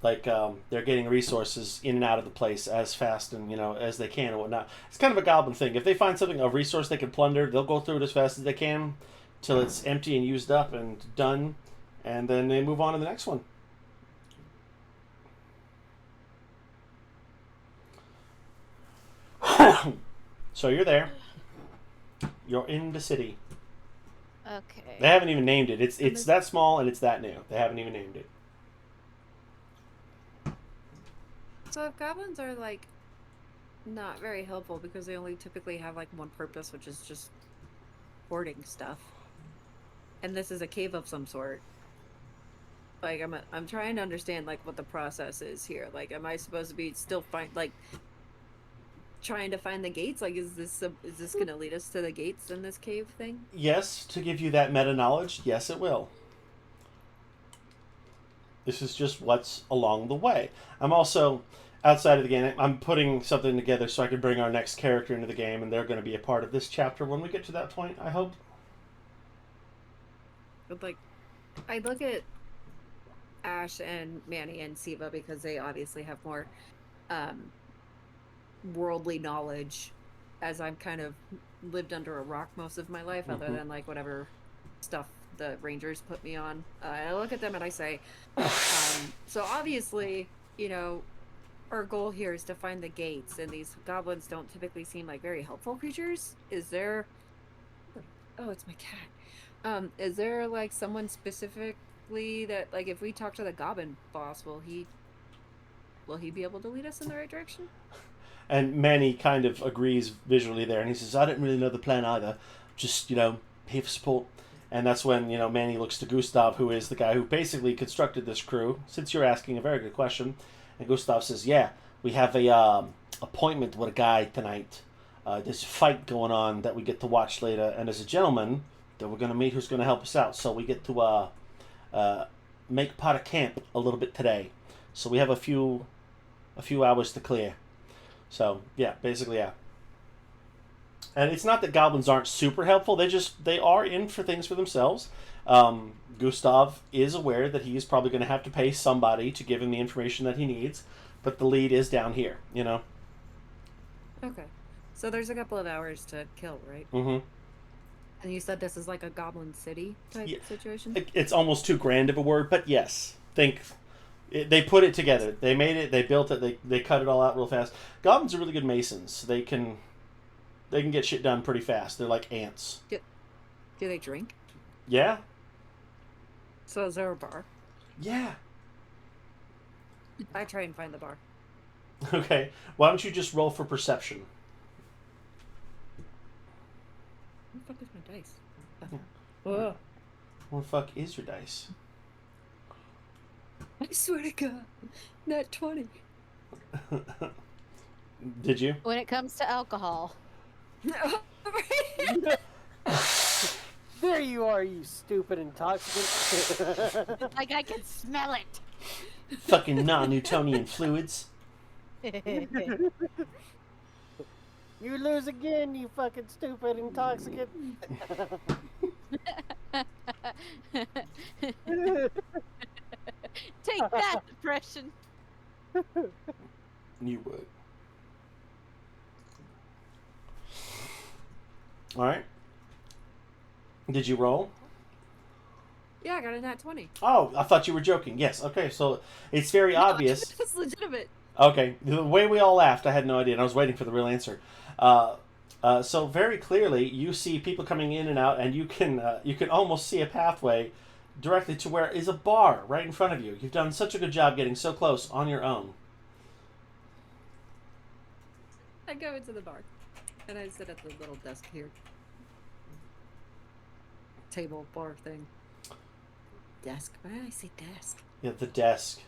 Like they're getting resources in and out of the place as fast and as they can and whatnot. It's kind of a goblin thing. If they find something, a resource they can plunder, they'll go through it as fast as they can till it's empty and used up and done, and then they move on to the next one. So you're there. You're in the city. Okay. They haven't even named it. It's that small and it's that new. They haven't even named it. So if goblins are like not very helpful because they only typically have like one purpose, which is just hoarding stuff, and this is a cave of some sort. Like I'm trying to understand like what the process is here. Like, am I supposed to be still trying to find the gates? Like, is this going to lead us to the gates in this cave thing? Yes, to give you that meta knowledge, yes, it will. This is just what's along the way. I'm also, outside of the game, I'm putting something together so I can bring our next character into the game, and they're going to be a part of this chapter when we get to that point, I hope. But, like, I look at Ash and Manny and Siva because they obviously have more worldly knowledge, as I've kind of lived under a rock most of my life, other than, like, whatever stuff the Rangers put me on. I look at them and I say, so obviously, our goal here is to find the gates, and these goblins don't typically seem like very helpful creatures. Is there... Oh, it's my cat. Is there, like, someone specifically that, like, if we talk to the goblin boss, will he be able to lead us in the right direction? And Manny kind of agrees visually there, and he says, I didn't really know the plan either. Just, pay for support. And that's when, Manny looks to Gustav, who is the guy who basically constructed this crew, since you're asking a very good question. And Gustav says, yeah, we have a appointment with a guy tonight. There's a fight going on that we get to watch later, and there's a gentleman that we're going to meet who's going to help us out. So we get to make part of camp a little bit today. So we have a few hours to clear. So, yeah, basically, yeah. And it's not that goblins aren't super helpful. They are in for things for themselves. Gustav is aware that he is probably going to have to pay somebody to give him the information that he needs. But the lead is down here, Okay. So there's a couple of hours to kill, right? Mm-hmm. And you said this is like a goblin city type situation? It's almost too grand of a word, but yes. They put it together. They made it. They built it. They cut it all out real fast. Goblins are really good masons. They can get shit done pretty fast. They're like ants. Do they drink? Yeah. So is there a bar? Yeah. I try and find the bar. Okay. Why don't you just roll for perception? What the fuck is my dice? Whoa. What the fuck is your dice? I swear to God. Not 20. Did you? When it comes to alcohol. There you are, you stupid intoxicant. Like, I can smell it. Fucking non-Newtonian fluids. You lose again, you fucking stupid intoxicant. Take that, depression. You would. All right. Did you roll? Yeah, I got a nat 20. Oh, I thought you were joking. Yes. Okay, so it's very obvious. That's legitimate. Okay, the way we all laughed, I had no idea, and I was waiting for the real answer. So very clearly, you see people coming in and out, and you can almost see a pathway directly to where is a bar right in front of you. You've done such a good job getting so close on your own. I go into the bar, and I sit at the little desk here. Table, bar thing. Desk. Why did I say desk? Yeah, the desk.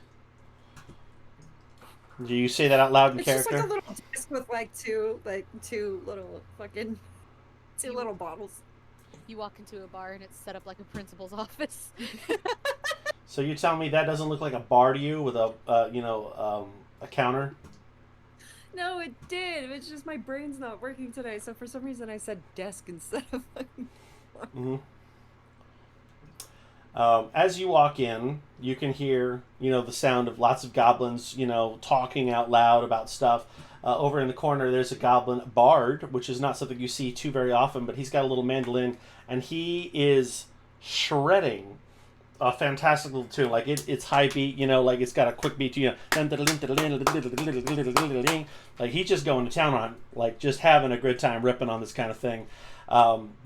Do you say that out loud in It's character? just like a little desk with two little fucking little bottles. You walk into a bar and it's set up like a principal's office. So you tell me that doesn't look like a bar to you with a a counter? No, it did. It's just my brain's not working today. So for some reason I said desk instead of fucking. Mm-hmm. As you walk in, you can hear, the sound of lots of goblins, talking out loud about stuff. Over in the corner, there's a goblin bard, which is not something you see too very often, but he's got a little mandolin, and he is shredding a fantastic little tune. Like, it's high beat, like it's got a quick beat to, like, he's just going to town on, like, just having a good time ripping on this kind of thing.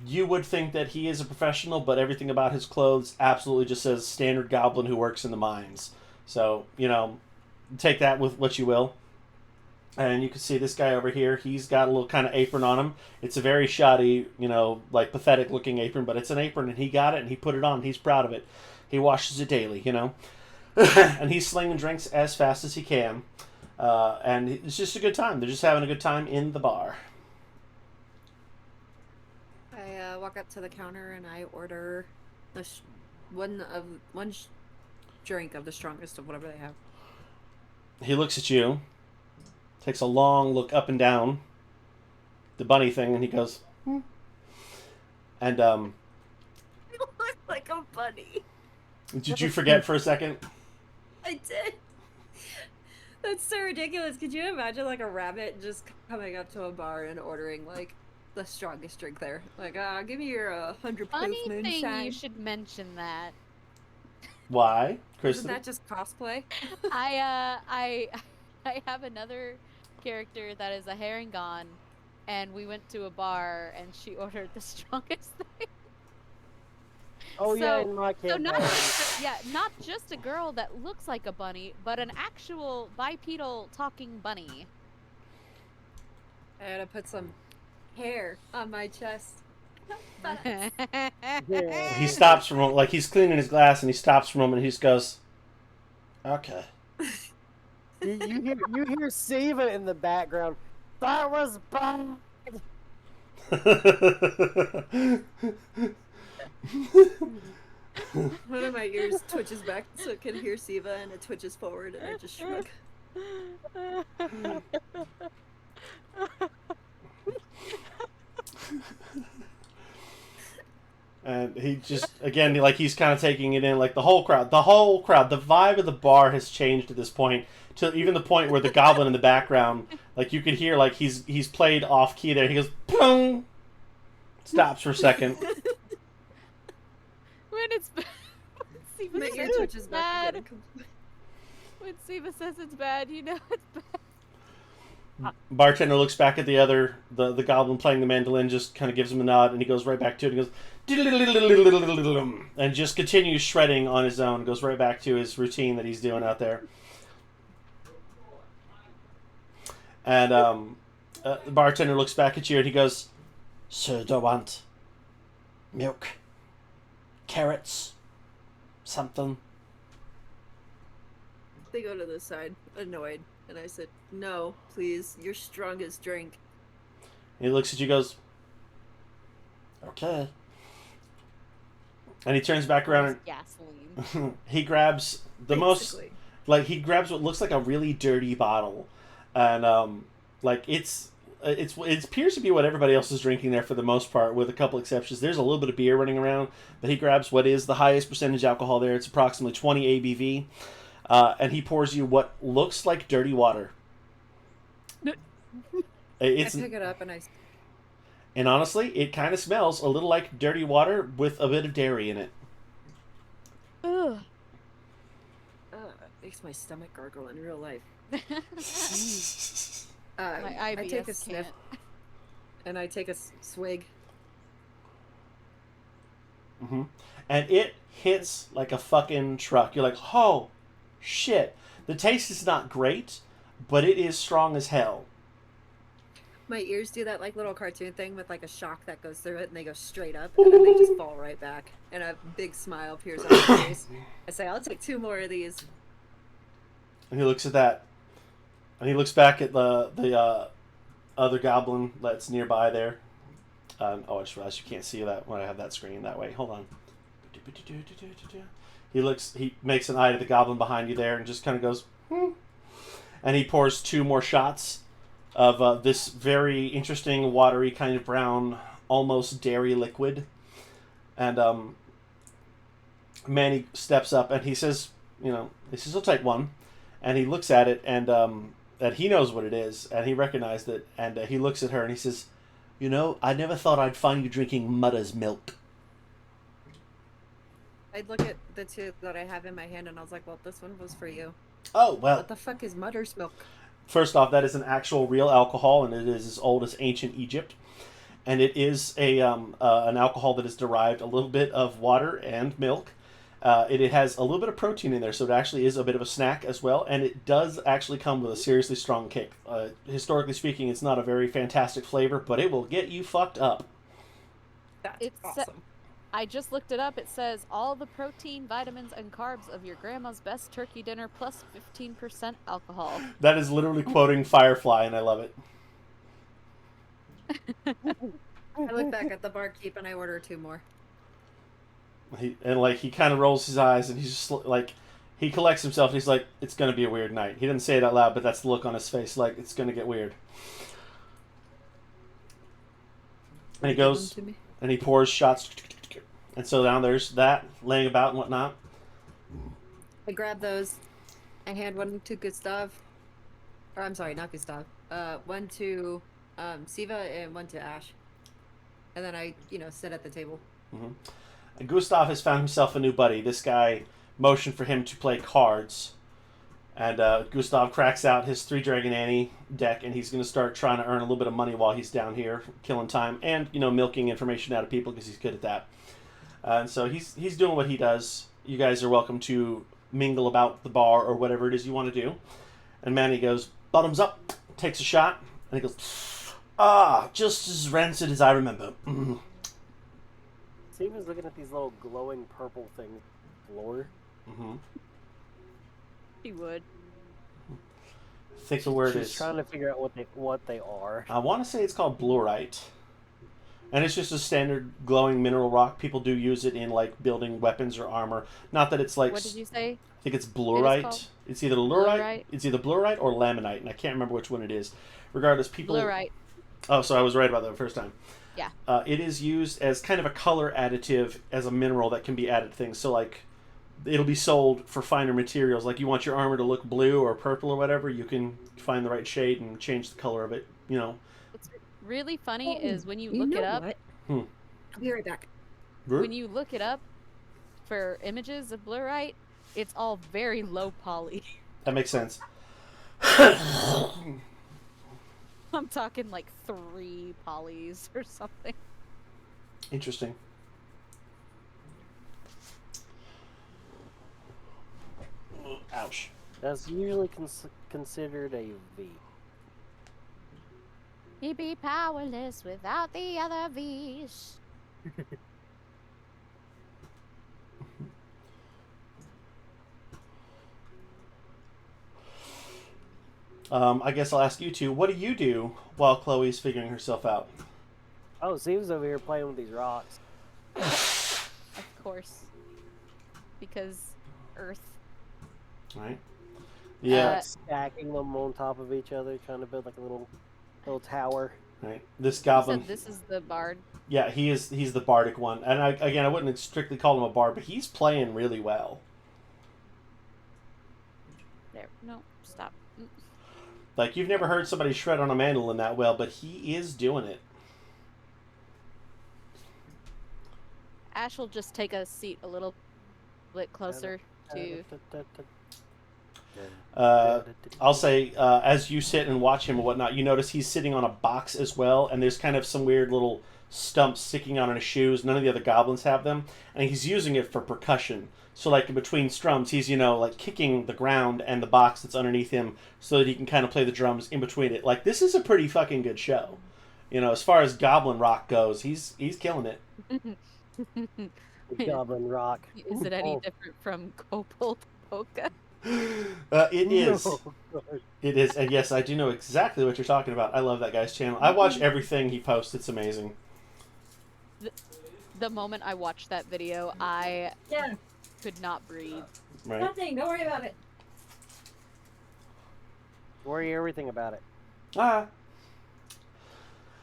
You would think that he is a professional, but everything about his clothes absolutely just says standard goblin who works in the mines. So, take that with what you will. And you can see this guy over here, he's got a little kind of apron on him. It's a very shoddy, like pathetic looking apron, but it's an apron, and he got it, and he put it on. He's proud of it. He washes it daily, and he's slinging drinks as fast as he can. And it's just a good time. They're just having a good time in the bar. I walk up to the counter and I order one drink of the strongest of whatever they have. He looks at you, takes a long look up and down the bunny thing, and he goes, And You look like a bunny. did you forget for a second? I did. That's so ridiculous. Could you imagine like a rabbit just coming up to a bar and ordering like the strongest drink there? Like, give me your 100 proof Funny moonshine. thing, you should mention that. Why, Isn't Kristen? that just cosplay? I have another character that is a Herringon, and we went to a bar, and she ordered the strongest thing. Oh yeah, So- in my So campaign. not just a girl that looks like a bunny, but an actual bipedal talking bunny. I gotta put some hair on my chest. Yeah. He stops for a moment, like he's cleaning his glass, and he stops for a moment, and he just goes, okay. You hear Siva in the background. That was bad. One of my ears twitches back so it can hear Siva, and it twitches forward, and I just shrug. And he just, again, like he's kind of taking it in, like the whole crowd, the vibe of the bar has changed at this point, to even the point where the goblin in the background, like you could hear, like he's played off key there. He goes, "Plung!" Stops for a second. When it's Siva My says ear it's twitches back bad. again. When Siva says it's bad, you know it's bad. Bartender looks back at the goblin playing the mandolin, just kind of gives him a nod, and he goes right back to it and goes, and just continues shredding on his own, goes right back to his routine that he's doing out there. And the bartender looks back at you and he goes, "So do I want milk, carrots, something?" They go to the side, annoyed, and I said, "No, please, your strongest drink." And he looks at you and goes, "Okay." And he turns back around Gasoline. and he grabs the most, Basically. like he grabs what looks like a really dirty bottle, and like it appears to be what everybody else is drinking there for the most part, with a couple exceptions. There's a little bit of beer running around, but he grabs what is the highest percentage alcohol there. It's approximately 20 ABV, and he pours you what looks like dirty water. It's I pick it up and and honestly, it kind of smells a little like dirty water with a bit of dairy in it. Ugh. makes my stomach gargle in real life. My I IBS take a sniff can't. and I take a swig. Hmm. And it hits like a fucking truck. You're like, oh, shit. The taste is not great, but it is strong as hell. My ears do that like little cartoon thing with like a shock that goes through it, and they go straight up, and then they just fall right back. And a big smile appears on my face. I say, "I'll take 2 more of these." And he looks at that. And he looks back at the other goblin that's nearby there. I just realized you can't see that when I have that screen that way. Hold on. He makes an eye to the goblin behind you there and just kind of goes, hmm. And he pours 2 more shots of this very interesting, watery, kind of brown, almost dairy liquid. And Manny steps up and he says, he says, "I'll take one." And he looks at it and he knows what it is and he recognized it. And he looks at her and he says, "I never thought I'd find you drinking mother's milk." I'd look at the two that I have in my hand and I was like, well, this one was for you. Oh, well. What the fuck is mother's milk? First off, that is an actual real alcohol, and it is as old as ancient Egypt. And it is an alcohol that is derived a little bit of water and milk. It has a little bit of protein in there, so it actually is a bit of a snack as well. And it does actually come with a seriously strong kick. Historically speaking, it's not a very fantastic flavor, but it will get you fucked up. That's It's awesome. I just looked it up. It says all the protein, vitamins, and carbs of your grandma's best turkey dinner plus 15% alcohol. That is literally quoting Firefly, and I love it. I look back at the barkeep and I order 2 more. He kind of rolls his eyes, and he's just like, he collects himself, and he's like, "It's gonna be a weird night." He didn't say it out loud, but that's the look on his face, like it's gonna get weird. And he goes, Give them to me. and he pours shots, and so now there's that laying about and whatnot. I grab those. I hand one to Gustav. Or I'm sorry, not Gustav. One to Siva and one to Ash. And then I, sit at the table. Mm-hmm. And Gustav has found himself a new buddy. This guy motioned for him to play cards. And Gustav cracks out his 3 Dragon Annie deck, and he's going to start trying to earn a little bit of money while he's down here, killing time, and, milking information out of people because he's good at that. And so he's doing what he does. You guys are welcome to mingle about the bar or whatever it is you want to do. And Manny goes, bottoms up, takes a shot, and he goes, just as rancid as I remember. Steven's looking at these little glowing purple things on the floor. Mm-hmm. He would. Think of where it She's is. trying to figure out what they are. I want to say it's called Blurite. And it's just a standard glowing mineral rock. People do use it in, building weapons or armor. Not that it's like... What did you say? I think it's Blurite. called? It's either Lurite. It's either Blurite or Laminite, and I can't remember which one it is. Regardless, people... Blurite. Oh, so I was right about that the first time. Yeah. It is used as kind of a color additive as a mineral that can be added to things. So, it'll be sold for finer materials. Like, you want your armor to look blue or purple or whatever, you can find the right shade and change the color of it, What's really funny is when you look it up... What? I'll be right back. When you look it up for images of Blurite, it's all very low poly. That makes sense. I'm talking 3 polys or something. Interesting. Ouch. That's usually considered a V. He'd be powerless without the other V's. I guess I'll ask you two. What do you do while Chloe's figuring herself out? Oh, Steven's over here playing with these rocks. Of course. Because Earth. Right. Yeah. Stacking them on top of each other, trying to build a little tower. Right. This You goblin. said this is the bard. Yeah, he's the bardic one, and I wouldn't strictly call him a bard, but he's playing really well. There. No, stop. You've never heard somebody shred on a mandolin that well, but he is doing it. Ash will just take a seat a little bit closer to... I'll say, as you sit and watch him and whatnot, you notice he's sitting on a box as well, and there's kind of some weird little stumps sticking out on his shoes. None of the other goblins have them, and he's using it for percussion. So, in between strums, he's, kicking the ground and the box that's underneath him so that he can kind of play the drums in between it. This is a pretty fucking good show. As far as goblin rock goes, he's killing it. Goblin rock. Is it any different from Kobold Polka? It is. No. It is, and yes, I do know exactly what you're talking about. I love that guy's channel. I watch everything he posts. It's amazing. The moment I watched that video, I could not breathe. Right? Nothing. Don't worry about it. Worry everything about it.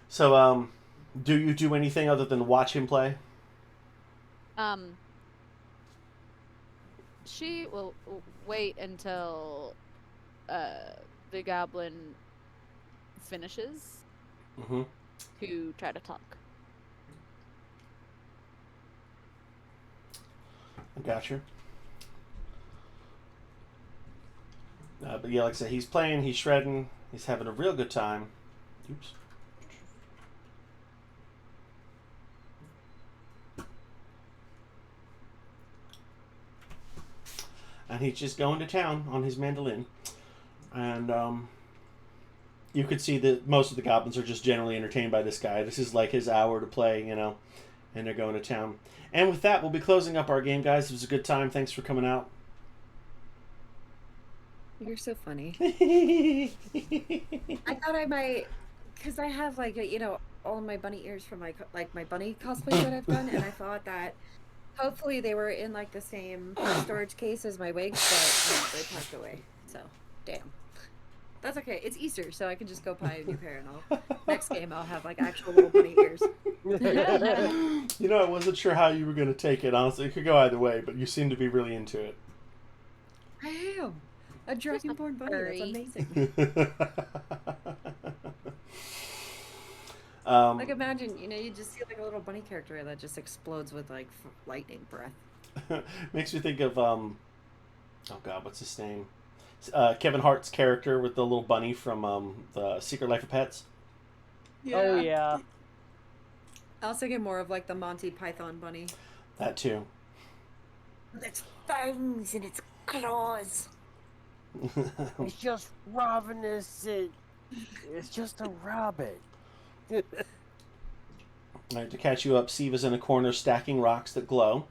So, do you do anything other than watch him play? She will wait until the goblin finishes Mm-hmm. to try to talk. I got you. But yeah, like I said, he's playing, he's shredding, he's having a real good time. Oops. And he's just going to town on his mandolin. And you could see that most of the goblins are just generally entertained by this guy. This is like his hour to play, you know, and they're going to town. And with that, we'll be closing up our game, guys. It was a good time. Thanks for coming out. You're so funny. I thought I might, because I have like all my bunny ears from my my bunny cosplays that I've done, and I thought that hopefully they were in like the same storage case as my wigs, but they packed away. So damn. That's okay. It's Easter, so I can just go buy a new pair, and next game I'll have like actual little bunny ears. You know, I wasn't sure how you were going to take it. Honestly, it could go either way, but you seem to be really into it. I am a dragonborn bunny. furry. That's amazing. Like imagine, you just see like a little bunny character that just explodes with like lightning breath. Makes me think of oh god, what's his name? Kevin Hart's character with the little bunny from the Secret Life of Pets. Oh yeah. I also get more of like the Monty Python bunny. That too. With its fangs and its claws. It's just ravenous. It's just a rabbit. All right, to catch you up, Steve is in a corner stacking rocks that glow,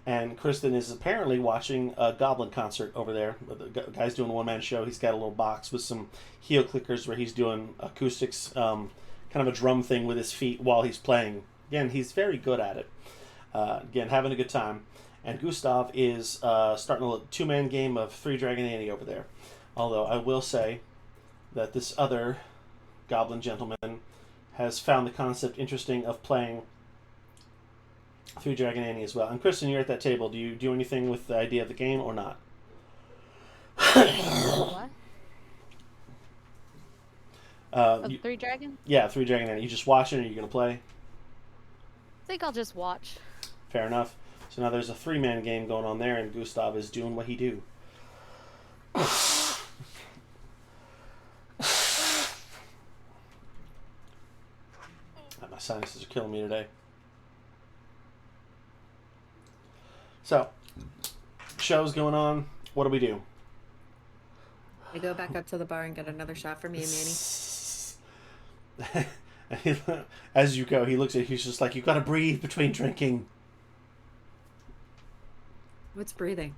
and Kristen is apparently watching a goblin concert over there. The guy's doing a one-man show. He's got a little box with some heel clickers where he's doing acoustics, kind of a drum thing with his feet while he's playing. Again, he's very good at it. Again, having a good time. And Gustav is starting a two-man game of Three Dragon Annie over there. Although I will say that this other goblin gentleman has found the concept interesting of playing Three Dragon Annie as well. And Kristen, you're at that table. Do you do anything with the idea of the game or not? What? Three Dragons? Yeah, Three Dragon Annie. You just watching, or are you going to play? I think I'll just watch. Fair enough. So now there's a three-man game going on there, and Gustav is doing what he do. My sinuses are killing me today. So, show's going on. What do we do? I go back up to the bar and get another shot for me and Manny. As you go, he looks at you, he's just like, you gotta breathe between drinking. What's breathing?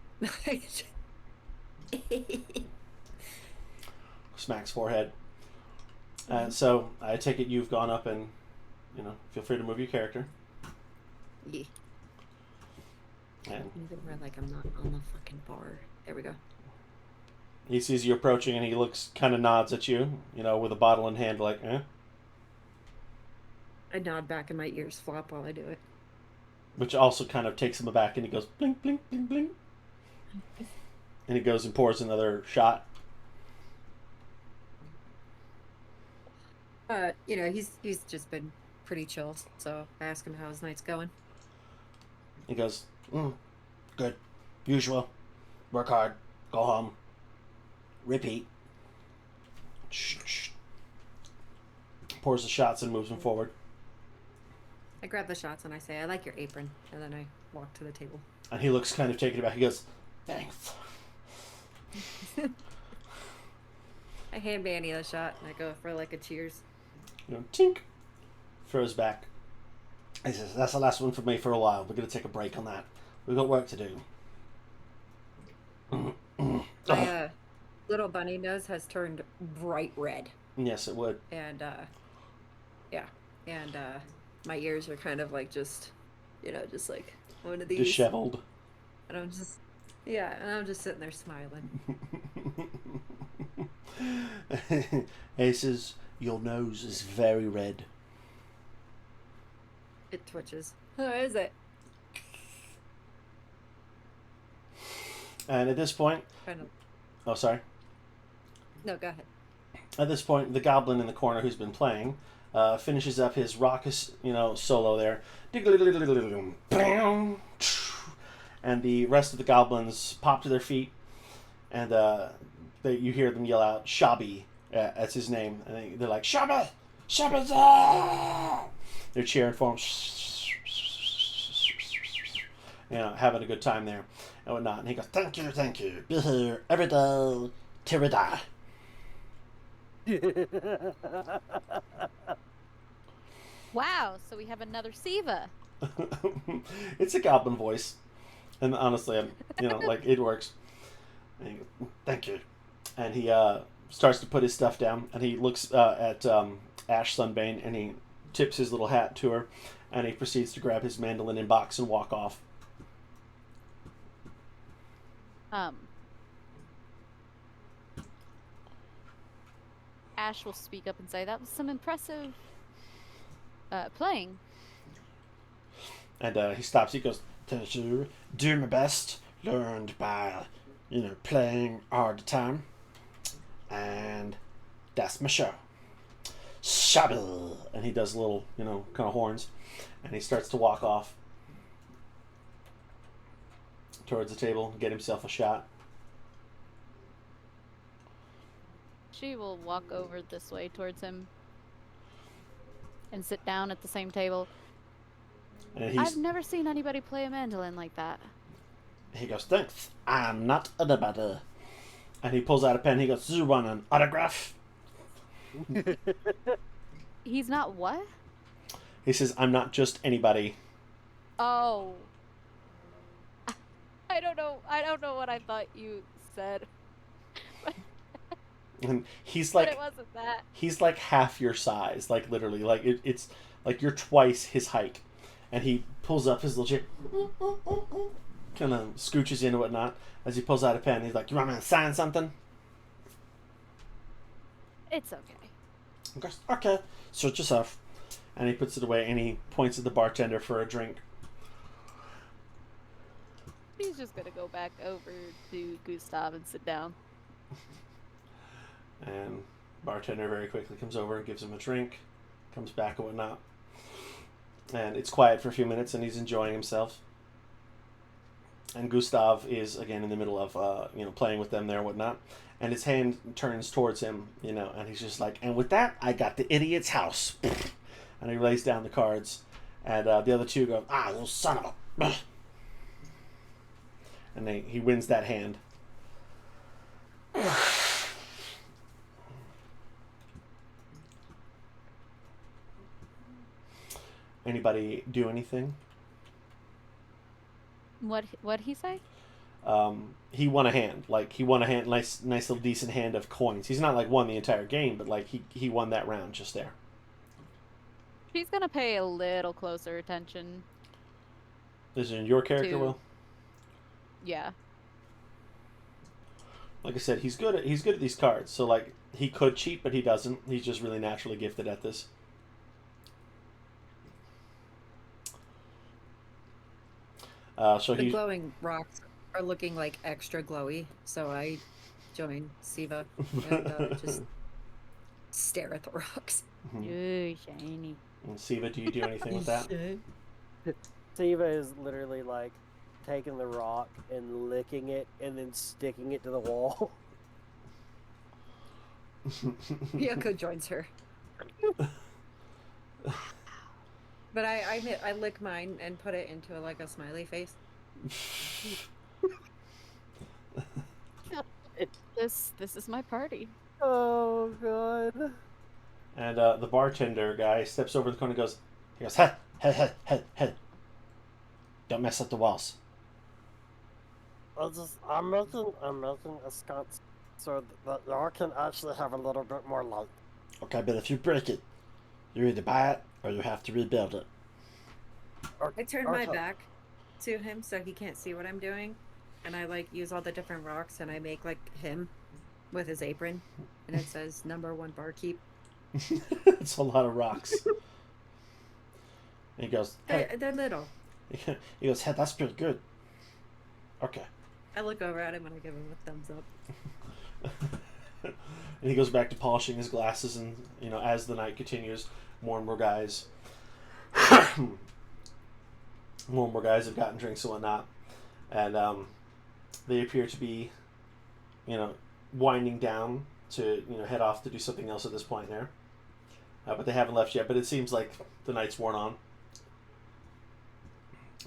Smacks forehead. So, I take it you've gone up and, feel free to move your character. Yeah. And We're like, I'm not on the fucking bar. There we go. he sees you approaching and he kind of nods at you, with a bottle in hand, like, eh? I nod back and my ears flop while I do it. Which also kind of takes him aback, and he goes, blink, blink, blink, blink. And he goes and pours another shot. He's just been pretty chill, so I ask him how his night's going. He goes, good. Usual. Work hard. Go home. Repeat. Shh. Pours the shots and moves them forward. I grab the shots and I say, I like your apron. And then I walk to the table. And he looks kind of taken aback. He goes, thanks. I hand Manny the shot and I go for like a cheers. Tink. Throws back. He says, that's the last one for me for a while. We're going to take a break on that. We've got work to do. My little bunny nose has turned bright red. Yes, it would. And, yeah. And, my ears are kind of like just like one of these. Disheveled. And I'm just sitting there smiling. He says, your nose is very red. It twitches. Who is it? And at this point, Kind of. oh, sorry. No, go ahead. At this point, the goblin in the corner who's been playing finishes up his raucous, solo there. And the rest of the goblins pop to their feet, and you hear them yell out, Shabby, that's his name. And they're like, Shabby! Shabby! They're cheering for him. Having a good time there and whatnot. And he goes, thank you. Be here every day till we die. Wow, so we have another Siva. It's a goblin voice. And honestly, it works. And he goes, thank you. And he starts to put his stuff down. And he looks at Ash Sunbane, and he tips his little hat to her. And he proceeds to grab his mandolin and box and walk off. Ash will speak up and say, that was some impressive playing. And he stops. He goes, thank you. Do my best. Learned by, playing all the time. And that's my show. Shabby. And he does little, kind of horns. And he starts to walk off towards the table, get himself a shot. She will walk over this way towards him and sit down at the same table. And I've never seen anybody play a mandolin like that. He goes, thanks. I'm not anybody. And he pulls out a pen. He goes, do you want an autograph? He's not what? He says, I'm not just anybody. Oh. I don't know what I thought you said. And he's But like, it wasn't that. he's like half your size, like literally, like it's like you're twice his height. And he pulls up his little chair, kind of scooches in and whatnot. As he pulls out a pen, he's like, you want me to sign something? It's okay. He goes, okay, search yourself. And he puts it away, and he points at the bartender for a drink. He's just gonna go back over to Gustav and sit down. And bartender very quickly comes over and gives him a drink, comes back and whatnot. And it's quiet for a few minutes, and he's enjoying himself. And Gustav is, again, in the middle of, playing with them there and whatnot. And his hand turns towards him, and he's just like, and with that, I got the idiot's house. And he lays down the cards. And the other two go, you son of a... And he wins that hand. Anybody do anything? What'd he say? He won a hand. Like, he won a hand, nice little decent hand of coins. He's not, like, won the entire game, but, like, he won that round just there. She's gonna pay a little closer attention. Is it your character, Will? Yeah. Like I said, he's good at these cards. So, like, he could cheat, but he doesn't. He's just really naturally gifted at this. The glowing rocks are looking like extra glowy, so I join Siva and just stare at the rocks. Ooh, shiny. And Siva, do you do anything with that? Siva is literally like taking the rock and licking it and then sticking it to the wall. Yoko joins her. But I lick mine and put it into like a smiley face. This is my party. Oh god. And the bartender guy steps over the corner and goes, hey, hey, hey, hey, hey. Don't mess up the walls. I'm making a sconce so that y'all can actually have a little bit more light. Okay, but if you break it, you either buy it or you have to rebuild it. I turn my back to him so he can't see what I'm doing, and I like use all the different rocks and I make like him with his apron, and it says #1 barkeep. It's a lot of rocks. And he goes, hey. They're little. He goes, hey, that's pretty good. Okay. I look over at him and I give him a thumbs up. And he goes back to polishing his glasses, and as the night continues, more and more guys have gotten drinks and whatnot, and they appear to be winding down to head off to do something else at this point there, but they haven't left yet. But it seems like the night's worn on.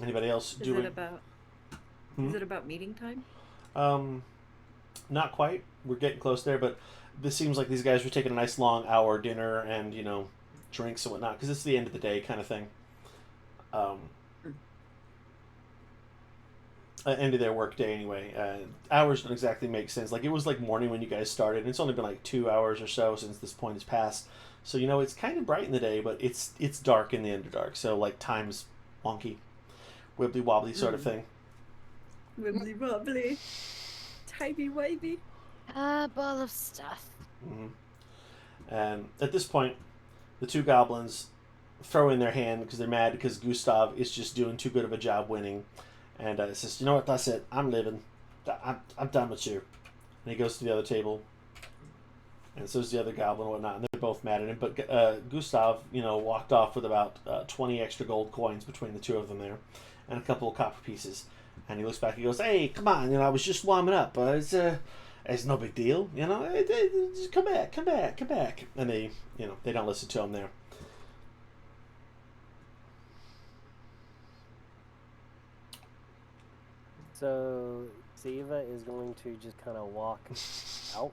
Anybody else Is doing? it about? Hmm? Is it about meeting time? Not quite. We're getting close there, but this seems like these guys were taking a nice long hour dinner and drinks and whatnot, because it's the end of the day kind of thing. End of their work day anyway. Hours don't exactly make sense. Like, it was like morning when you guys started, and it's only been like 2 hours or so since this point has passed. So it's kind of bright in the day, but it's dark in the Underdark. So like time's wonky, wibbly wobbly sort of thing. Wibbly wobbly, timey wimey. Ball of stuff. Mm-hmm. And at this point, the two goblins throw in their hand because they're mad because Gustav is just doing too good of a job winning. And it says, you know what, that's it. I'm leaving. I'm done with you. And he goes to the other table. And so is the other goblin and whatnot. And they're both mad at him. But Gustav, walked off with about 20 extra gold coins between the two of them there. And a couple of copper pieces. And he looks back and he goes, hey, come on. I was just warming up. It's no big deal. Just come back. And they don't listen to him there. So Siva is going to just kind of walk out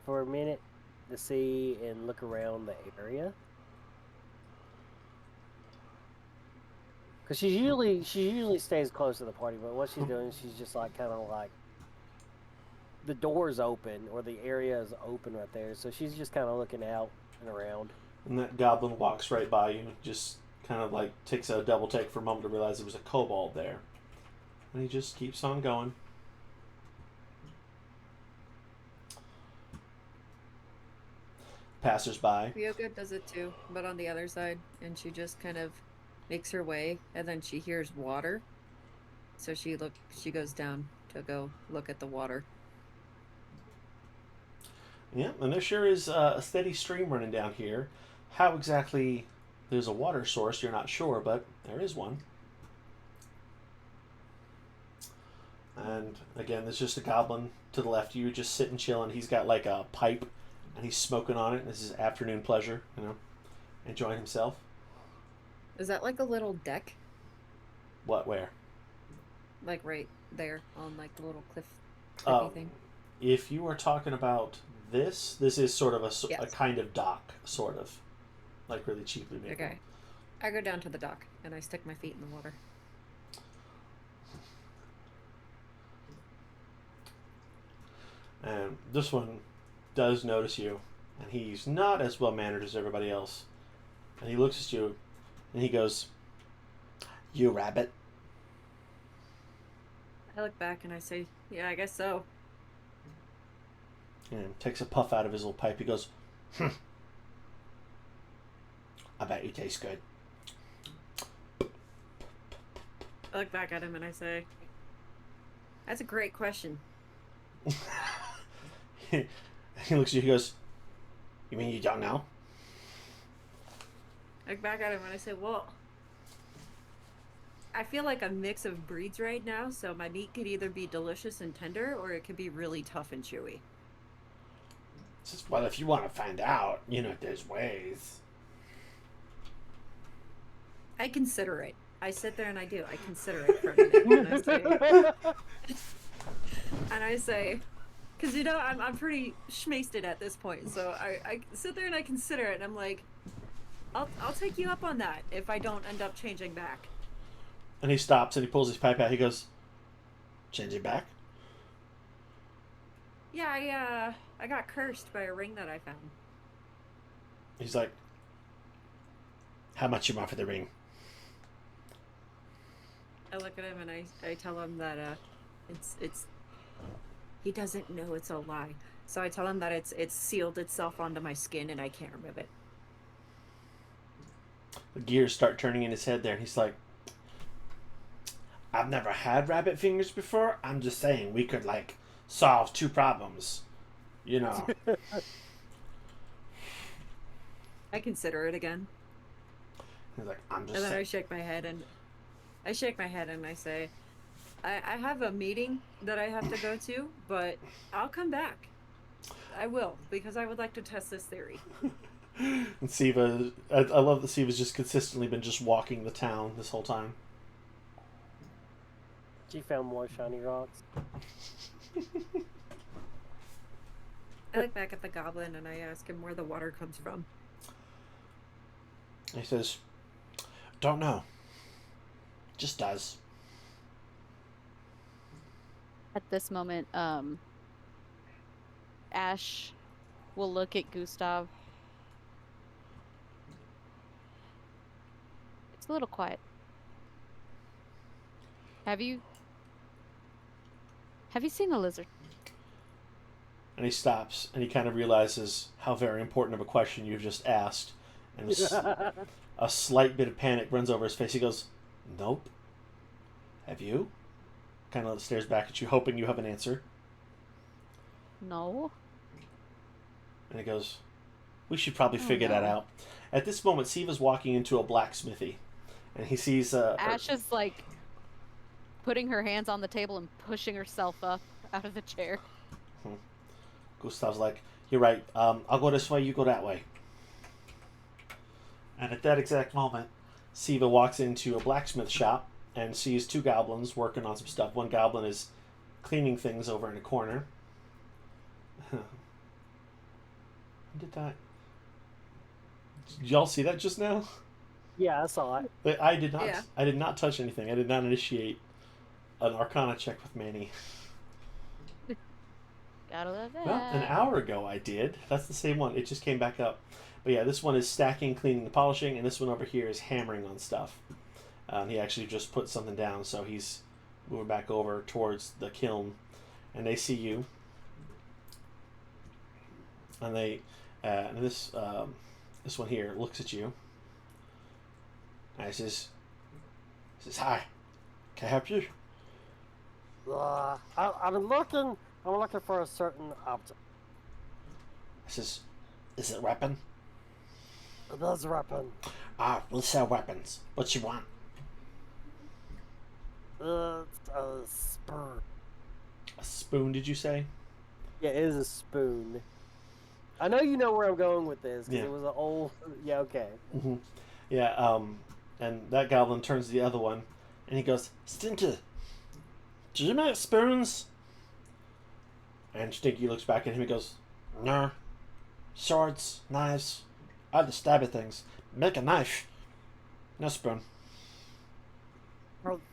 for a minute to see and look around the area. Because she usually stays close to the party, but what she's doing, she's just like kind of like the door's open or the area is open right there, so she's just kind of looking out and around. And that goblin walks right by you, just kind of like takes a double take for a moment to realize there was a kobold there, and he just keeps on going. Passers-by. Ryoka does it too, but on the other side, and she just kind of makes her way, and then she hears water, so she goes down to go look at the water. Yeah, and there sure is a steady stream running down here. How exactly there's a water source, you're not sure, but there is one. And again, there's just a goblin to the left of you, just sitting chilling. He's got like a pipe, and he's smoking on it. This is afternoon pleasure, enjoying himself. Is that like a little deck? What, where? Like right there on like the little cliffy thing? If you are talking about this is sort of a Yes. kind of dock, sort of. Like really cheaply made. Okay. I go down to the dock and I stick my feet in the water. And this one does notice you, and he's not as well mannered as everybody else. And he looks at you, and he goes, "You rabbit." I look back and I say, yeah, I guess so. And takes a puff out of his little pipe. He goes, I bet you taste good. I look back at him and I say, that's a great question. He looks at you, he goes, you mean you don't know? I look back at him and I say, well, I feel like a mix of breeds right now, so my meat could either be delicious and tender, or it could be really tough and chewy. Says, well, if you want to find out, there's ways. I consider it. I sit there and I do. I consider it for a minute. And I say, because I'm pretty schmasted at this point, so I sit there and I consider it, and I'm like, I'll take you up on that if I don't end up changing back. And he stops and he pulls his pipe out. He goes, change it back? Yeah, I got cursed by a ring that I found. He's like, how much you want for the ring? I look at him and I tell him that it's he doesn't know it's a lie. So I tell him that it's sealed itself onto my skin and I can't remove it. The gears start turning in his head there, and he's like, I've never had rabbit fingers before. I'm just saying we could, like, solve 2 problems. You know. I consider it again. He's like, I'm just And then I saying. shake my head and I say, I have a meeting that I have to go to, but I'll come back. I will, because I would like to test this theory. And Siva, I love that Siva's just consistently been just walking the town this whole time. She found more shiny rocks. I look back at the goblin and I ask him where the water comes from. He says, don't know. Just does. At this moment, Ash will look at Gustav. It's a little quiet. Have you seen the lizard? And he stops, and he kind of realizes how very important of a question you've just asked. And a slight bit of panic runs over his face. He goes, nope. Have you? Kind of stares back at you, hoping you have an answer. No. And he goes, we should probably Oh, figure that no. out. At this moment, Siva's walking into a blacksmithy. And he sees... Ash is like putting her hands on the table and pushing herself up out of the chair. Gustav's like, you're right. I'll go this way, you go that way. And at that exact moment, Siva walks into a blacksmith shop and sees 2 goblins working on some stuff. One goblin is cleaning things over in a corner. Did y'all see that just now? Yeah, I saw it. I did not. Yeah. I did not touch anything. I did not initiate an Arcana check with Manny. Gotta love that. Well, an hour ago I did. That's the same one. It just came back up. But yeah, this one is stacking, cleaning, and polishing, and this one over here is hammering on stuff. He actually just put something down, so he's moving back over towards the kiln, and they see you. And they, and this one here looks at you. And he says, "Hi, can I help you?" I'm looking for a certain object. He says, "Is it a weapon?" It is a weapon. We sell weapons. What you want? It's a spoon. A spoon, did you say? Yeah, it is a spoon. I know you know where I'm going with this because Yeah. it was an old. Yeah, okay. Mm-hmm. Yeah, and that goblin turns to the other one, and he goes, "Stinky, do you make spoons?" And Stinky looks back at him and goes, "No. Swords, knives, other stabby things. Make a knife. No spoon." Okay.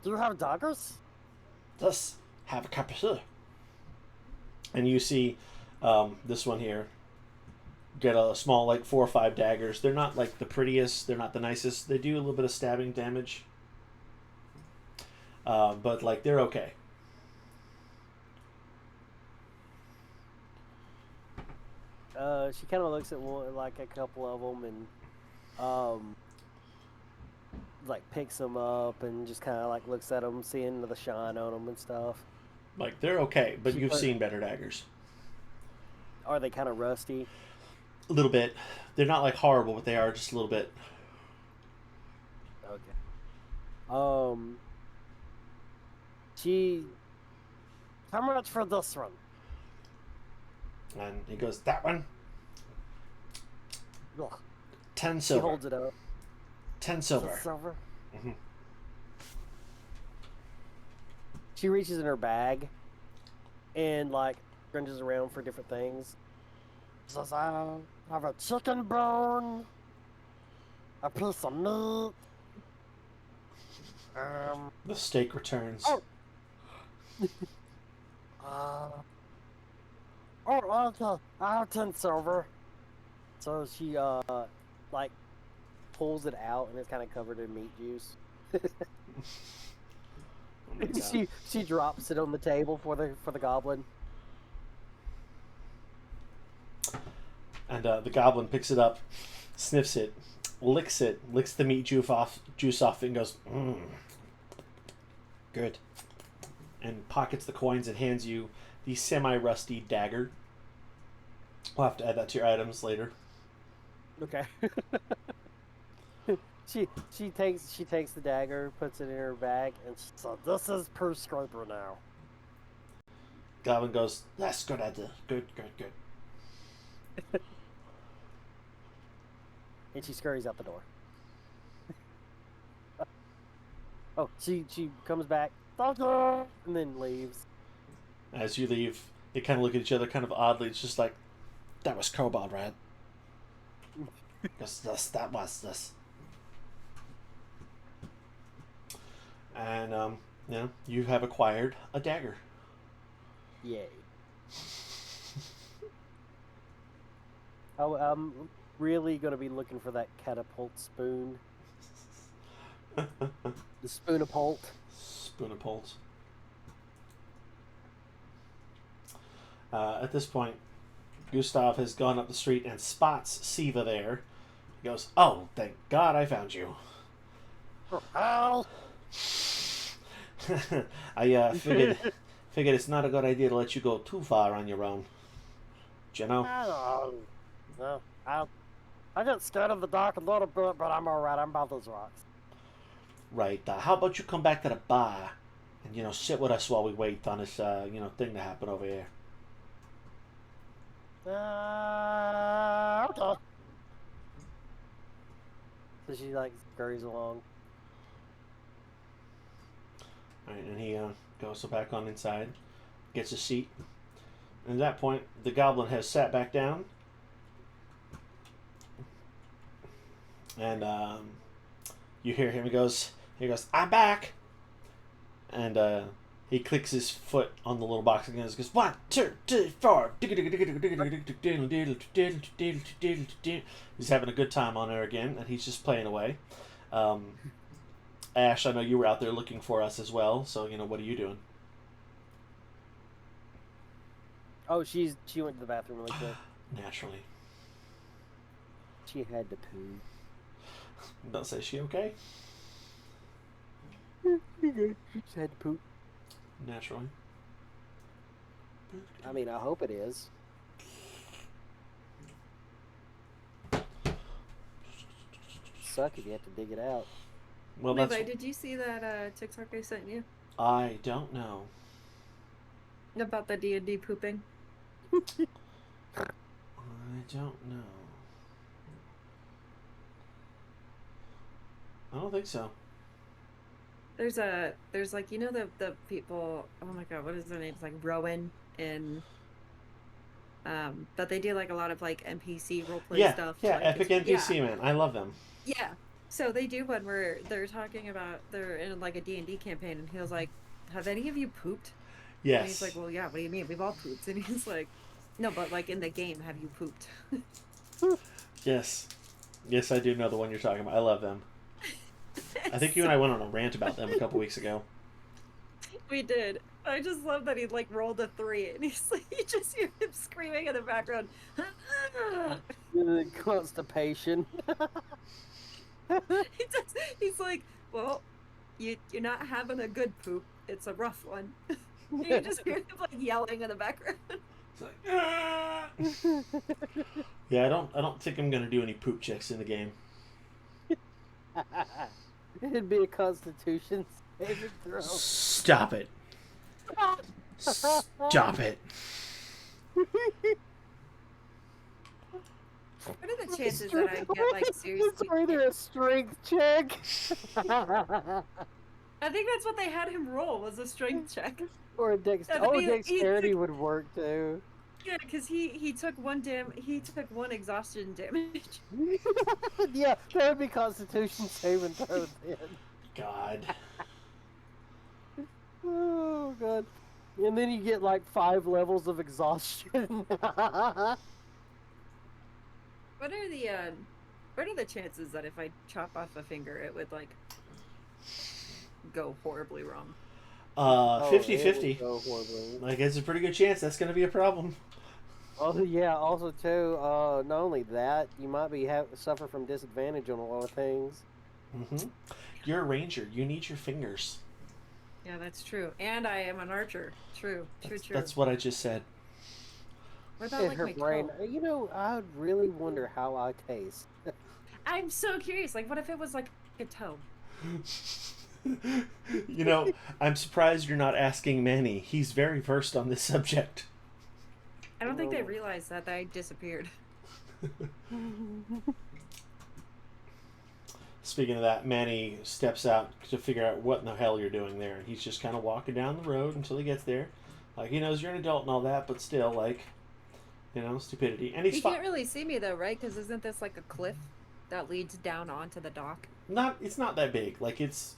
Do you have daggers? Just have a cup of tea. And you see this one here get a small, like 4 or 5 daggers. They're not like the prettiest. They're not the nicest. They do a little bit of stabbing damage. But like they're okay. She kind of looks at one, like a couple of them, and like picks them up and just kind of like looks at them, seeing the shine on them and stuff. Like they're okay, but She you've put- seen better daggers. Are they kind of rusty? A little bit. They're not like horrible, but they are just a little bit. Okay. She. How much for this one? And he goes, "That one, Ugh. 10 She silver. holds it up. 10 Is silver." it silver? hmm She reaches in her bag and like scrunches around for different things. Says, "I have a chicken bone, a piece of meat. The steak returns. Oh. Okay. I have 10 silver." So she like pulls it out and it's kind of covered in meat juice. Oh my God. she drops it on the table for the goblin. And the goblin picks it up, sniffs it, licks the meat juice off it, and goes, good. And pockets the coins and hands you the semi-rusty dagger. We'll have to add that to your items later. Okay. she takes the dagger, puts it in her bag, and she says, "This is per scraper now." Goblin goes, that's good idea. Good. And she scurries out the door. Oh, she comes back, and then leaves. As you leave, they kind of look at each other kind of oddly. It's just like, that was Kobold, right? That was this. And, you have acquired a dagger. Yay. Oh, I'm really going to be looking for that catapult spoon. The spoon-a-pult. Spoon-a-pult. At this point, Gustav has gone up the street and spots Siva there. He goes, oh, thank God I found you. Ow! I figured it's not a good idea to let you go too far on your own. Do you know? No, I get scared of the dark a little bit, but I'm alright. I'm about those rocks. Right. How about you come back to the bar and, sit with us while we wait on this, thing to happen over here. Okay. So she, scurries along. Alright, and he goes back on inside, gets a seat. And at that point, the goblin has sat back down. And you hear him, he goes, I'm back! And he clicks his foot on the little box again and goes, 1, 2, 3, 4. He's having a good time on there again, and he's just playing away. Ash, I know you were out there looking for us as well, so, what are you doing? Oh, she went to the bathroom really quick. Naturally. She had to poo. Don't say she okay? She just had to poop. Naturally. I mean, I hope it is. Suck if you have to dig it out. Well, Levi, did you see that TikTok I sent you I don't know. about the D&D pooping? I don't know. I don't think so. There's like, the people, oh my god, what is their names, like Rowan and that they do like a lot of like NPC roleplay stuff. Yeah, like, Epic NPC, man. I love them. Yeah. So they do one where they're talking about they're in like a D&D campaign, and he was like, have any of you pooped? Yes. And he's like, well, yeah, what do you mean? We've all pooped. And he's like, no, but like in the game, have you pooped? Yes. Yes, I do know the one you're talking about. I love them. I think you and I went on a rant about them a couple weeks ago. We did. I just love that he like rolled a 3, and he's like, you just hear him screaming in the background. Constipation. He's like, well, you're not having a good poop. It's a rough one. You just hear him like yelling in the background. It's like, ah! Yeah, I don't think I'm gonna do any poop checks in the game. It'd be a Constitution saving throw. Stop it. Stop it. What are the chances that I get like seriously? It's either a strength check. I think that's what they had him roll, was a strength check. Or a dexterity would work too. Yeah, because he took one exhaustion damage. Yeah, that would be Constitution saving throw then. God. Oh god. And then you get like 5 levels of exhaustion. What are the chances that if I chop off a finger, it would like go horribly wrong? 50-50. Go horribly. Like, it's a pretty good chance that's going to be a problem. Oh yeah. Also, too. Not only that, you might be suffer from disadvantage on a lot of things. Mm-hmm. You're a ranger. You need your fingers. Yeah, that's true. And I am an archer. True. True. True. That's what I just said. What about In like her my brain, toe? I would really wonder how I taste. I'm so curious. Like, what if it was like a toe? You know, I'm surprised you're not asking Manny. He's very versed on this subject. I don't think they Oh. realized that I disappeared. Speaking of that, Manny steps out to figure out what in the hell you're doing there. He's just kind of walking down the road until he gets there. Like, he knows you're an adult and all that, but still, like, stupidity. And he's You can't really see me though, right? Because isn't this like a cliff that leads down onto the dock? it's not that big. Like, it's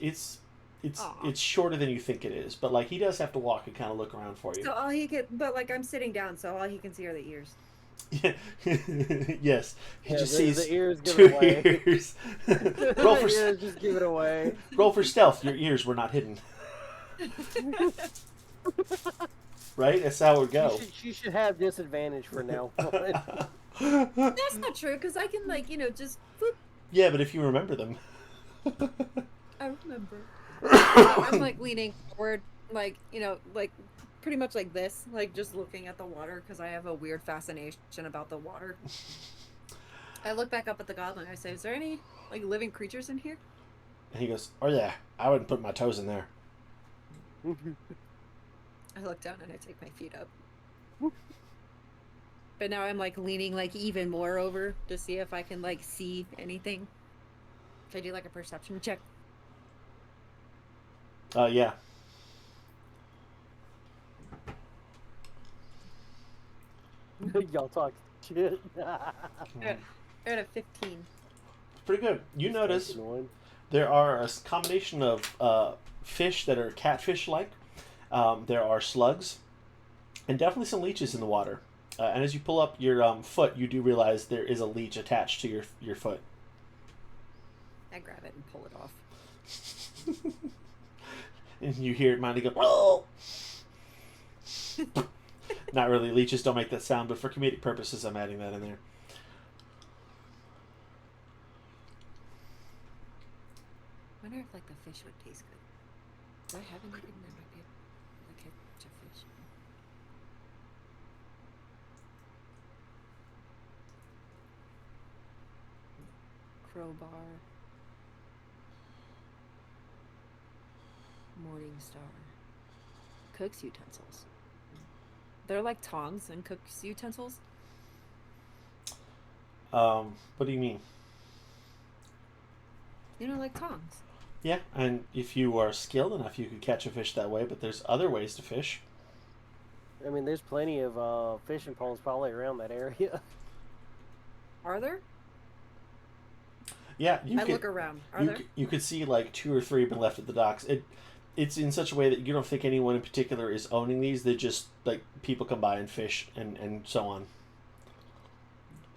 Aw. shorter than you think it is. But, like, he does have to walk and kind of look around for you. So all he can, but like I'm sitting down, so all he can see are the ears. Yes, he Yeah, just the sees ears give two it away. ears. roll for The ears just give it away. roll for stealth. Your ears were not hidden, right? That's how it would go. She should have disadvantage for now. That's not true, because I can like just. Whoop, Yeah, but if you remember them. I remember. I'm like leaning forward, like like pretty much like this, like just looking at the water because I have a weird fascination about the water. I look back up at the goblin. I say, "Is there any like living creatures in here?" And he goes, "Oh yeah, I wouldn't put my toes in there." I look down and I take my feet up. But now I'm like leaning like even more over to see if I can like see anything. Should I do like a perception check? Yeah. Y'all talk shit. I got a 15. Pretty good. You notice Second one. there are a combination of fish that are catfish-like. There are slugs, and definitely some leeches in the water. And as you pull up your foot, you do realize there is a leech attached to your foot. I grab it and pull it off. And you hear it mighty go, "Oh!" Not really. Leeches don't make that sound, but for comedic purposes, I'm adding that in there. I wonder if like the fish would taste good. Do I have anything that might be able to catch a fish? Crowbar. Morningstar. Cook's utensils. They're like tongs and cook's utensils. What do you mean? Like tongs. Yeah, and if you are skilled enough, you could catch a fish that way, but there's other ways to fish. I mean, there's plenty of fishing poles probably around that area. Are there? Yeah, you I could, look around. Are you, there? you could see like 2 or 3 been left at the docks. It's in such a way that you don't think anyone in particular is owning these. They just, like, people come by and fish and so on.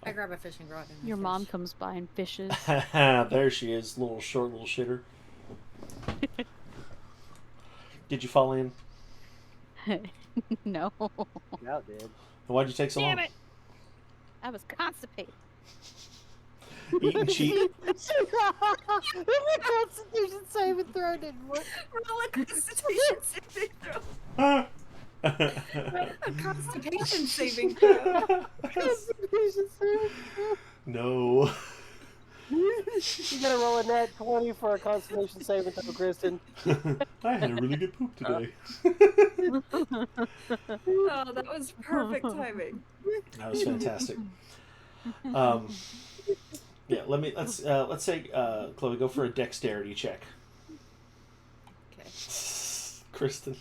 I grab a fishing rod and a Your fish. mom comes by and fishes. There she is, little short little shitter. Did you fall in? No. Out did. Why'd you take so Damn long? it! I was constipated. Eat and cheat. The Constitution saving throw didn't work. Roll a constitution saving throw. A constipation saving throw. Constitution saving throw. No. You gotta roll a nat 20 for a Constitution saving throw, Kristen. I had a really good poop today. Oh, that was perfect timing. That was fantastic. Yeah, let's say Chloe, go for a dexterity check. Okay. Kristen.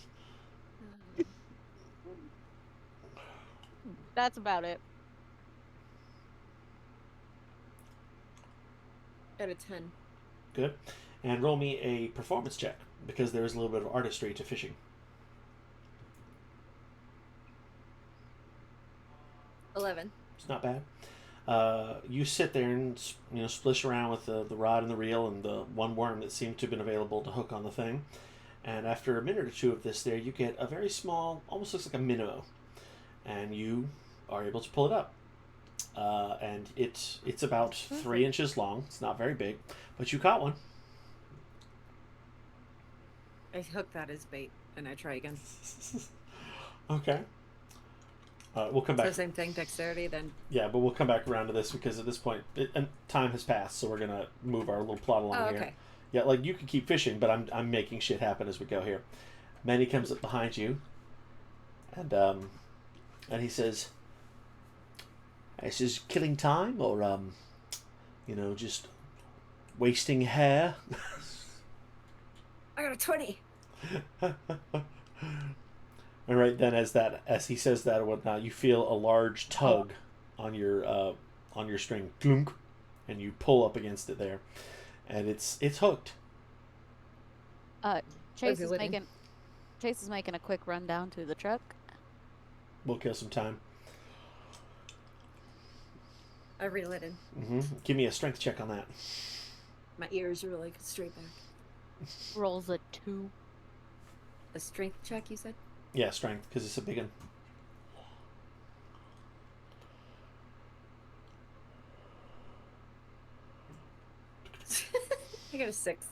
That's about it. Out of 10. Good. And roll me a performance check, because there is a little bit of artistry to fishing. 11. It's not bad. You sit there and splish around with the rod and the reel and the one worm that seemed to have been available to hook on the thing. And after a minute or two of this there, you get a very small, almost looks like a minnow. And you are able to pull it up. And it's about 3 inches long. It's not very big, but you caught one. I hook that as bait and I try again. Okay. We'll come back. So same thing, dexterity, then. Yeah, but we'll come back around to this because at this point, and time has passed, so we're gonna move our little plot along Oh, here. okay. Yeah, like you can keep fishing, but I'm making shit happen as we go here. Manny comes up behind you, and he says, "This is killing time, or just wasting hair." I got a 20. And right then, as he says that or whatnot, you feel a large tug on your string, clunk, and you pull up against it there, and it's hooked. Chase Okay, is Whitney. making a quick run down to the truck. We'll kill some time. I reel it in. Give me a strength check on that. My ears are like straight back. Rolls a 2. A strength check, you said? Yeah, strength, because it's a big one. I got a 6.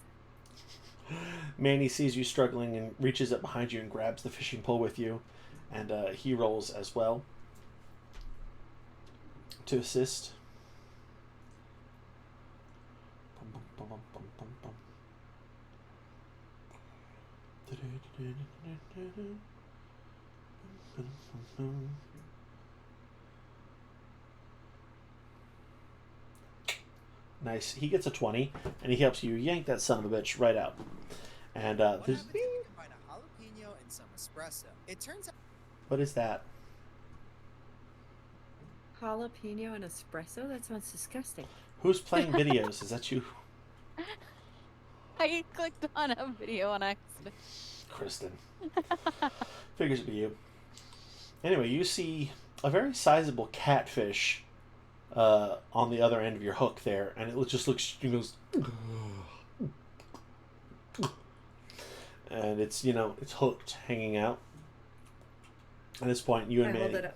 Manny sees you struggling and reaches up behind you and grabs the fishing pole with you, and he rolls as well to assist. Nice. He gets a 20, and he helps you yank that son of a bitch right out. And What there's... happens if you combine a jalapeno and some espresso? It turns out What is that? Jalapeno and espresso? That sounds disgusting. Who's playing videos? Is that you, I clicked on a video on accident. Kristen? Figures it'd be you. Anyway, you see a very sizable catfish on the other end of your hook there, and it just looks, it goes, and it's it's hooked, hanging out. At this point, you and I hold Manny, it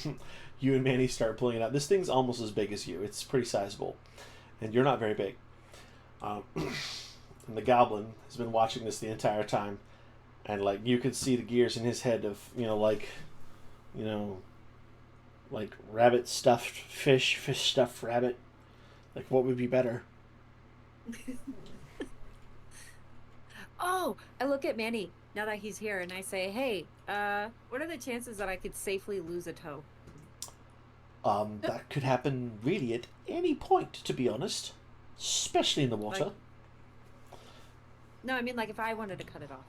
up. you and Manny start pulling it out. This thing's almost as big as you. It's pretty sizable, and you're not very big. And the goblin has been watching this the entire time, and like you could see the gears in his head of like rabbit stuffed fish, fish stuffed rabbit. Like, what would be better? Oh, I look at Manny now that he's here and I say, hey, what are the chances that I could safely lose a toe? That could happen really at any point, to be honest, especially in the water. Like- No, I mean like if I wanted to cut it off.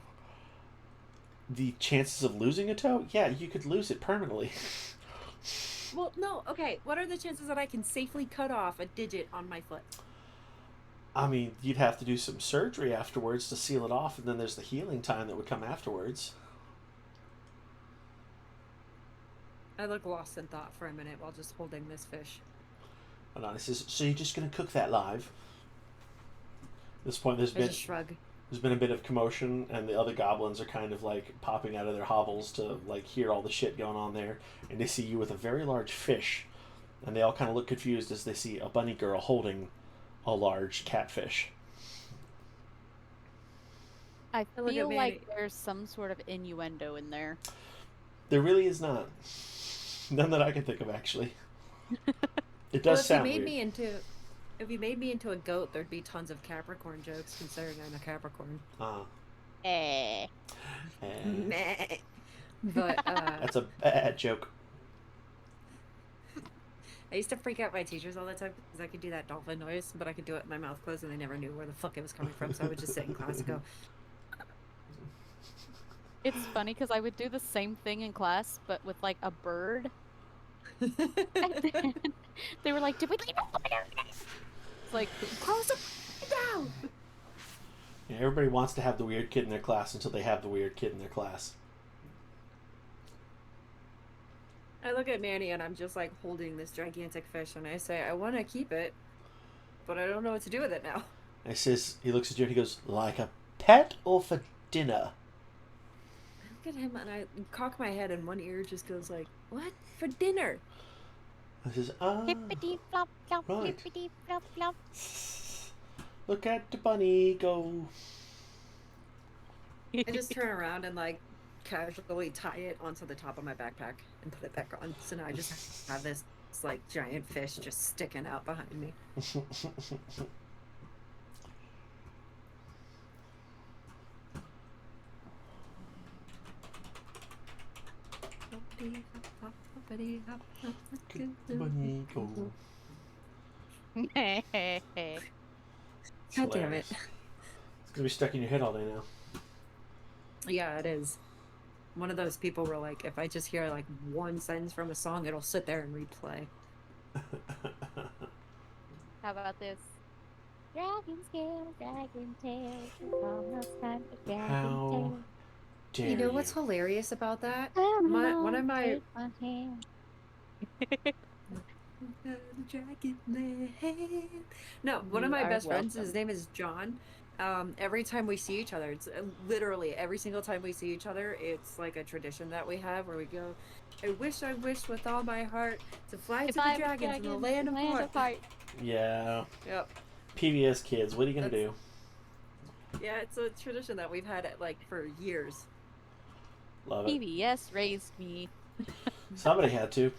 The chances of losing a toe? Yeah, you could lose it permanently. Well, no, okay. What are the chances that I can safely cut off a digit on my foot? I mean, you'd have to do some surgery afterwards to seal it off, and then there's the healing time that would come afterwards. I look lost in thought for a minute while just holding this fish. And he says, "So you're just going to cook that live?" At this point, there's I just shrug. been a bit of commotion, and the other goblins are kind of like popping out of their hovels to like hear all the shit going on there, and they see you with a very large fish, and they all kind of look confused as they see a bunny girl holding a large catfish. I look at feel Manny. like there's some sort of innuendo in there. There really is not. None that I can think of, actually. It Well, does if sound you made weird. me into, if you made me into a goat, there'd be tons of Capricorn jokes considering I'm a Capricorn. Eh. Meh. But That's a bad joke. I used to freak out my teachers all the time because I could do that dolphin noise, but I could do it with my mouth closed and they never knew where the fuck it was coming from. So I would just sit in class and go, It's funny because I would do the same thing in class, but with like a bird. And then they were like, "Did we leave a fire?" It's like, close it down. Yeah, everybody wants to have the weird kid in their class until they have the weird kid in their class. I look at Manny and I'm just like holding this gigantic fish and I say, I want to keep it, but I don't know what to do with it now. And he looks at you and he goes, "Like a pet or for dinner?" I look at him and I cock my head and one ear just goes like, "What for dinner?" This is Flippity flop flop, right. flippity flop flop. Look at the bunny go. I just turn around and like casually tie it onto the top of my backpack and put it back on. So now I just have this like giant fish just sticking out behind me. Bunny go. God damn it. It's gonna be stuck in your head all day now. Yeah, it is. One of those people where like if I just hear like one sentence from a song, it'll sit there and replay. How about this? Dragon scale, dragon tail. It's almost time for dragon How tail. dare You know what's hilarious about that? Come One on, of my take my hand. No, one of You my are best friends, welcome. his name is John. Every time we see each other, it's literally every single time we see each other, it's like a tradition that we have where we go, I wish with all my heart to fly to the dragons in the land of heart. Yeah. Yep. PBS kids, what are you gonna do? Yeah, it's a tradition that we've had like for years. Love it. PBS raised me. Somebody had to.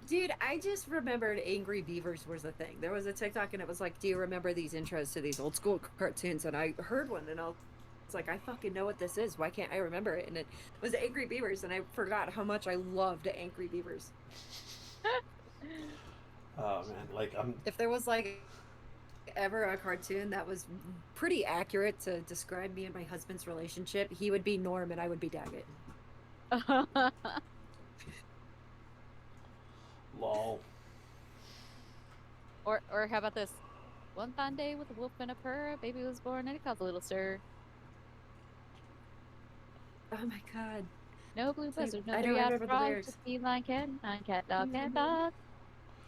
Dude, I just remembered Angry Beavers was a thing. There was a TikTok and it was like, do you remember these intros to these old school cartoons? And I heard one and I was like, I fucking know what this is. Why can't I remember it? And it was Angry Beavers and I forgot how much I loved Angry Beavers. Oh man, like If there was like ever a cartoon that was pretty accurate to describe me and my husband's relationship, he would be Norm and I would be Daggett. lol. Or how about this? One fine day with a wolf and a purr, a baby was born and it caused a little stir. Oh my god. No blue like, buzzard, no I don't three-eyed remember the frog, lyrics. just feline cat, nine cat dog, cat dog,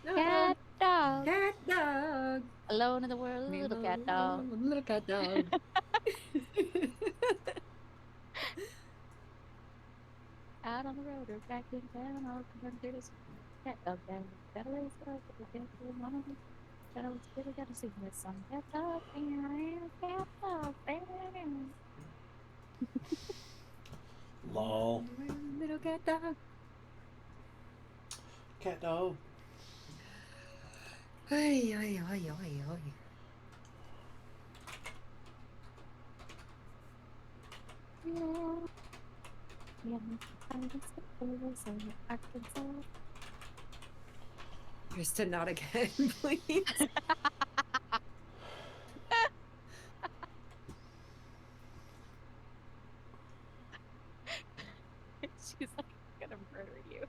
No, cat dog. cat dog. Alone in the world, little cat dog. Little cat dog. Out on the road or back in town, all come through this cat dog down. Gotta lay stuff, gotta one of them. Gotta really gotta sing this song. Cat dog, cat dog, Lol. Little cat dog. Cat dog. Ay, ay, ay, ay, ay. Kristen, not again, please. She's like gonna murder you.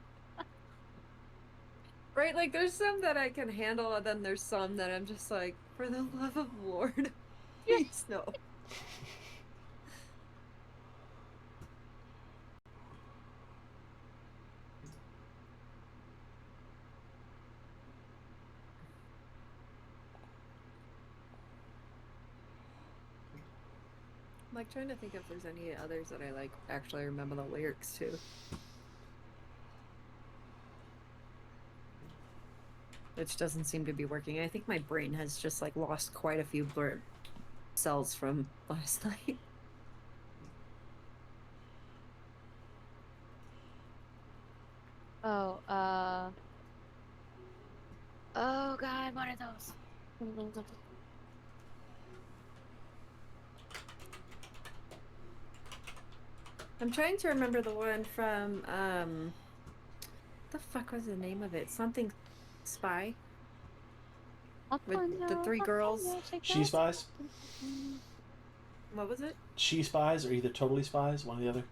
Right, like there's some that I can handle, and then there's some that I'm just like, for the love of Lord, please no. I'm like trying to think if there's any others that I like actually remember the lyrics to. Which doesn't seem to be working. I think my brain has just like lost quite a few blur cells from last night. Oh, oh god, what are those? I'm trying to remember the one from the fuck was the name of it? Something Spy with the three girls. She Spies? What was it? She Spies or either Totally Spies, one or the other.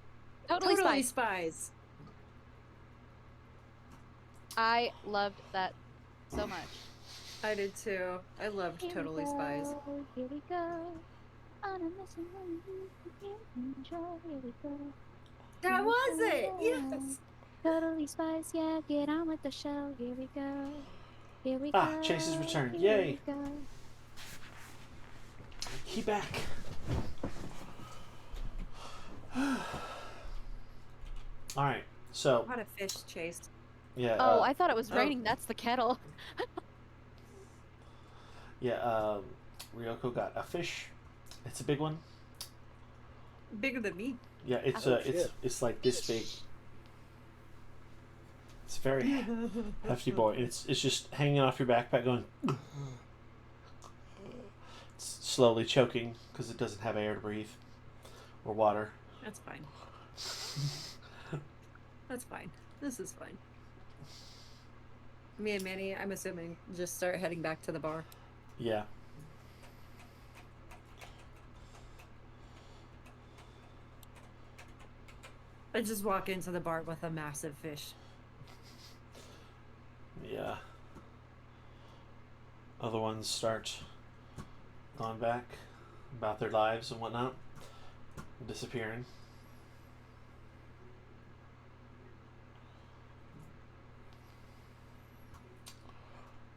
Totally Spies. Spies. I loved that so much. I did too. I loved Totally Spies. Here we go. On a mission we can enjoy. Here we go. That was it. Yes. Totally Spies, yeah. Get on with the show. Here we go. Here we Ah, go. Chase has returned. Here Yay. we go. He back. All right. So What a fish chased. yeah. Oh, I thought it was oh. raining. That's the kettle. Yeah. Ryoko got a fish. It's a big one. Bigger than me. Yeah. It's Oh, shit. it's like this big. It's a very hefty boy. It's just hanging off your backpack, going. It's slowly choking because it doesn't have air to breathe or water. That's fine. That's fine. This is fine. Me and Manny, I'm assuming, just start heading back to the bar. Yeah. I just walk into the bar with a massive fish. Yeah. Other ones start going back about their lives and whatnot, disappearing.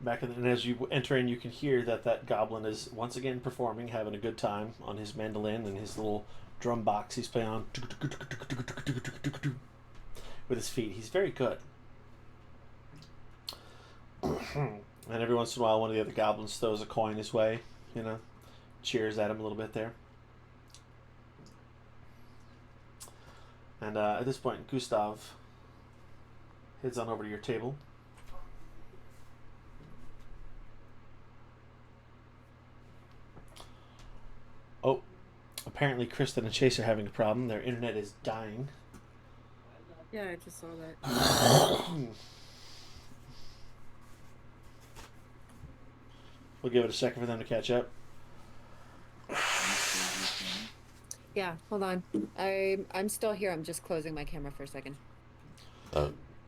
Back in, and as you enter in, you can hear that goblin is once again performing, having a good time on his mandolin and his little drum box he's playing on with his feet. He's very good. And every once in a while, one of the other goblins throws a coin his way, cheers at him a little bit there. And at this point, Gustav heads on over to your table. Oh, apparently Kristen and Chase are having a problem. Their internet is dying. Yeah, I just saw that. We'll give it a second for them to catch up. Yeah, hold on. I'm still here. I'm just closing my camera for a second.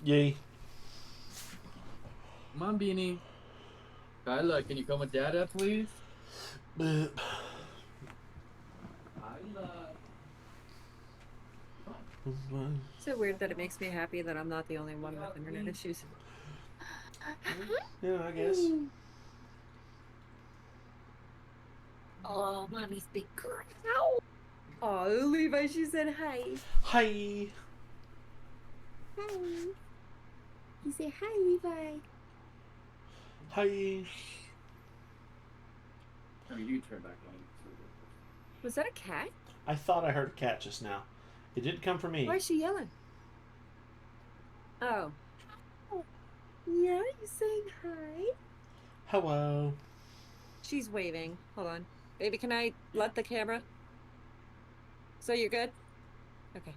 Yay. Come on, Beanie. Kyla, can you come with Dada, please? Kyla. Is it weird that it makes me happy that I'm not the only one with internet issues? Yeah, I guess. Oh, mommy's big girl. Oh, Levi, she said hi. Hi. Hi. You say hi, Levi. Hi. Oh, you turn back on. Was that a cat? I thought I heard a cat just now. It didn't come from me. Why is she yelling? Oh. Yeah, you saying hi? Hello. She's waving. Hold on. Baby, can I let the camera? So you're good? Okay.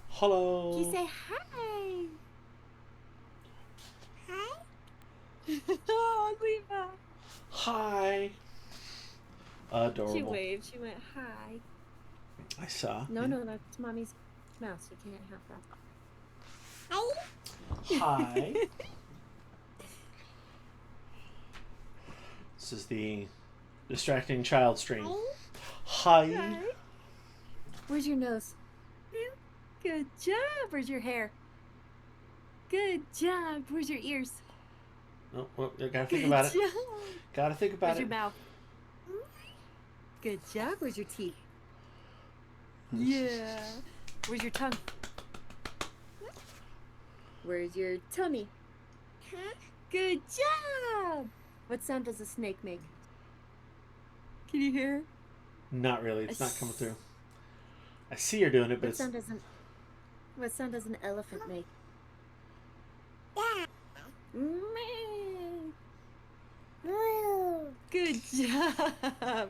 Hello. Can you say hi? Hi? Oh, Levi. Hi. Adorable. She waved. She went hi. I saw. No, no, that's mommy's mouse. You can't have that. Hi. This is the distracting child stream. Hi. Hi. Where's your nose? Good job. Where's your hair? Good job. Where's your ears? Oh, well, you gotta think Good about it. job. Gotta think about Where's it. your mouth? Good job. Where's your teeth? Yeah. Where's your tongue? Where's your tummy? Good job. What sound does a snake make? Can you hear? Not really. It's not coming through. I see you're doing it, but What it's... sound does an elephant make? Good job.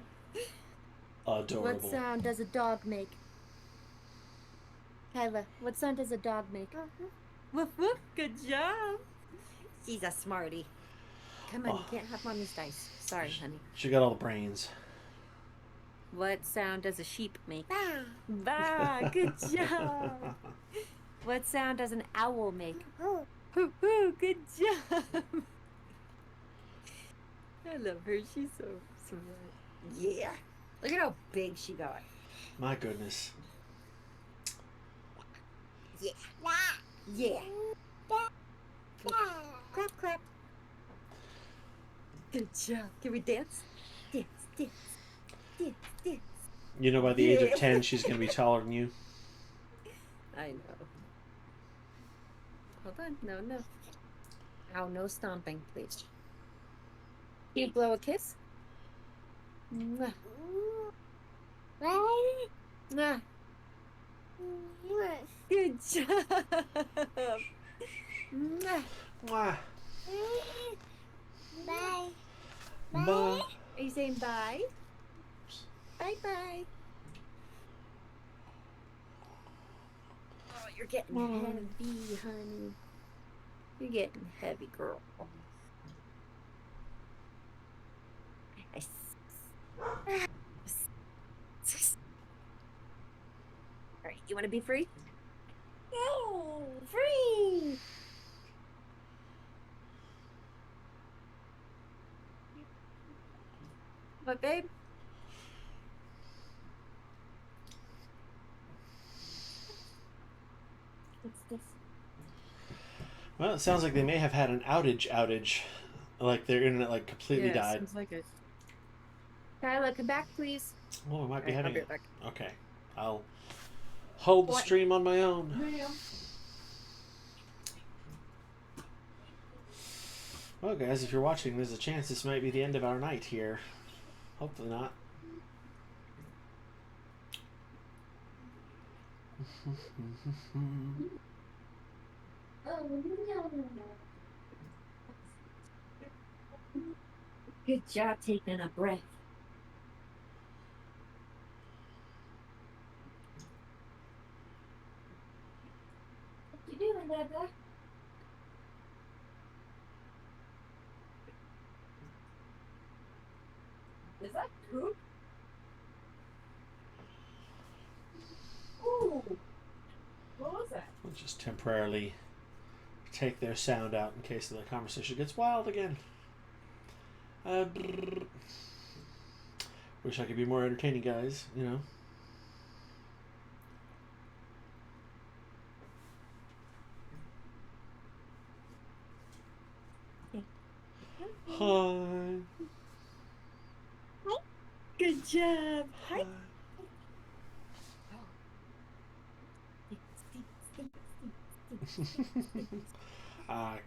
adorable. What sound does a dog make? Kyla, what sound does a dog make? Woof woof. Good job. She's a smarty. Come on, you can't have mommy's dice. Sorry, honey. She got all the brains. What sound does a sheep make? Bah. Good job. What sound does an owl make? Hoo hoo. Good job. I love her. She's so smart. Yeah. Look at how big she got. My goodness. Yeah. Yeah. Clap, clap. Good job. Can we dance? Dance, dance, dance, dance. You know, by the age of 10, she's going to be taller than you. I know. on. No, no. Ow, no stomping, please. Can you blow a kiss? Mwah. Mwah. Good job. Mwah. Mwah. Bye. Bye. Are you saying bye? Bye-bye. Oh, you're getting heavy, honey. You're getting heavy, girl. Alright, you want to be free? No, free! What, babe? What's this? Well, it sounds like they may have had an outage. Like their internet like completely died. Seems like it. Kyla, come back, please. Oh, we might be Alright, I'll having. be right back. Okay, I'll hold the What? stream on my own. Ma'am. Well, guys, if you're watching, there's a chance this might be the end of our night here. Hopefully not. Good job taking a breath. What you doing, Dada? Is that poop? Ooh. What was that? We'll just temporarily take their sound out in case the conversation gets wild again. Wish I could be more entertaining, guys, you know. Hi. Good job. Hi.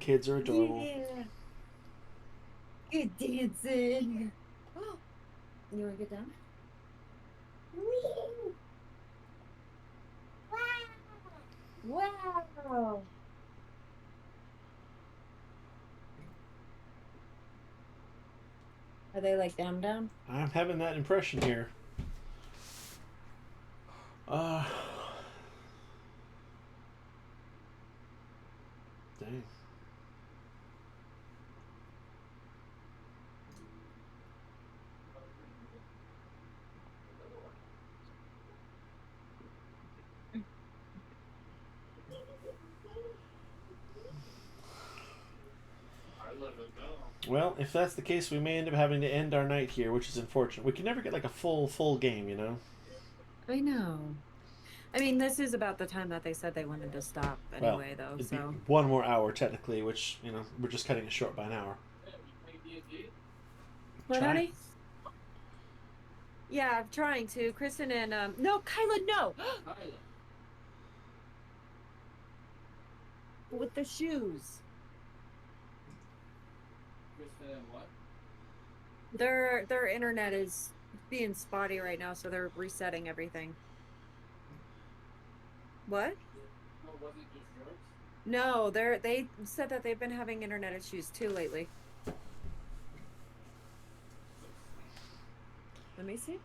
Kids are adorable. Yeah. Good dancing. Oh. You want to get down? Wow. Are they like down? I'm having that impression here. Dang. Well, if that's the case, we may end up having to end our night here, which is unfortunate. We can never get like a full game, you know? I know. I mean, this is about the time that they said they wanted to stop anyway, though, It'd be so. 1 more hour technically, which, you know, we're just cutting it short by an hour. What, Try. honey? Yeah, I'm trying to. Kristen and, no, Kyla, no! With the shoes. Their internet is being spotty right now, so they're resetting everything. What? No, they said that they've been having internet issues too lately. Let me see.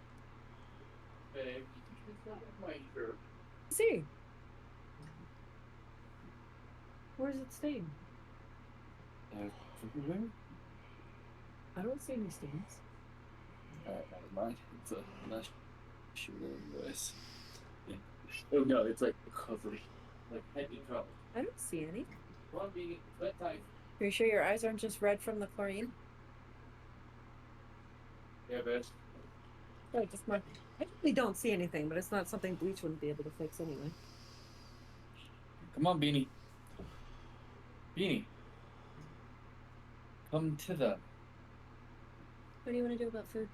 See. Where's it staying? I don't see any stains. Alright, never mind. It's a nice shooting voice. Yeah. Oh no, it's like covered. Like head in trouble. I don't see any. Come on, Beanie. Wet time. Are you sure your eyes aren't just red from the chlorine? Yeah, bitch. Oh, just my. I really don't see anything, but it's not something bleach wouldn't be able to fix anyway. Come on, Beanie. Beanie. Come to the. What do you want to do about food?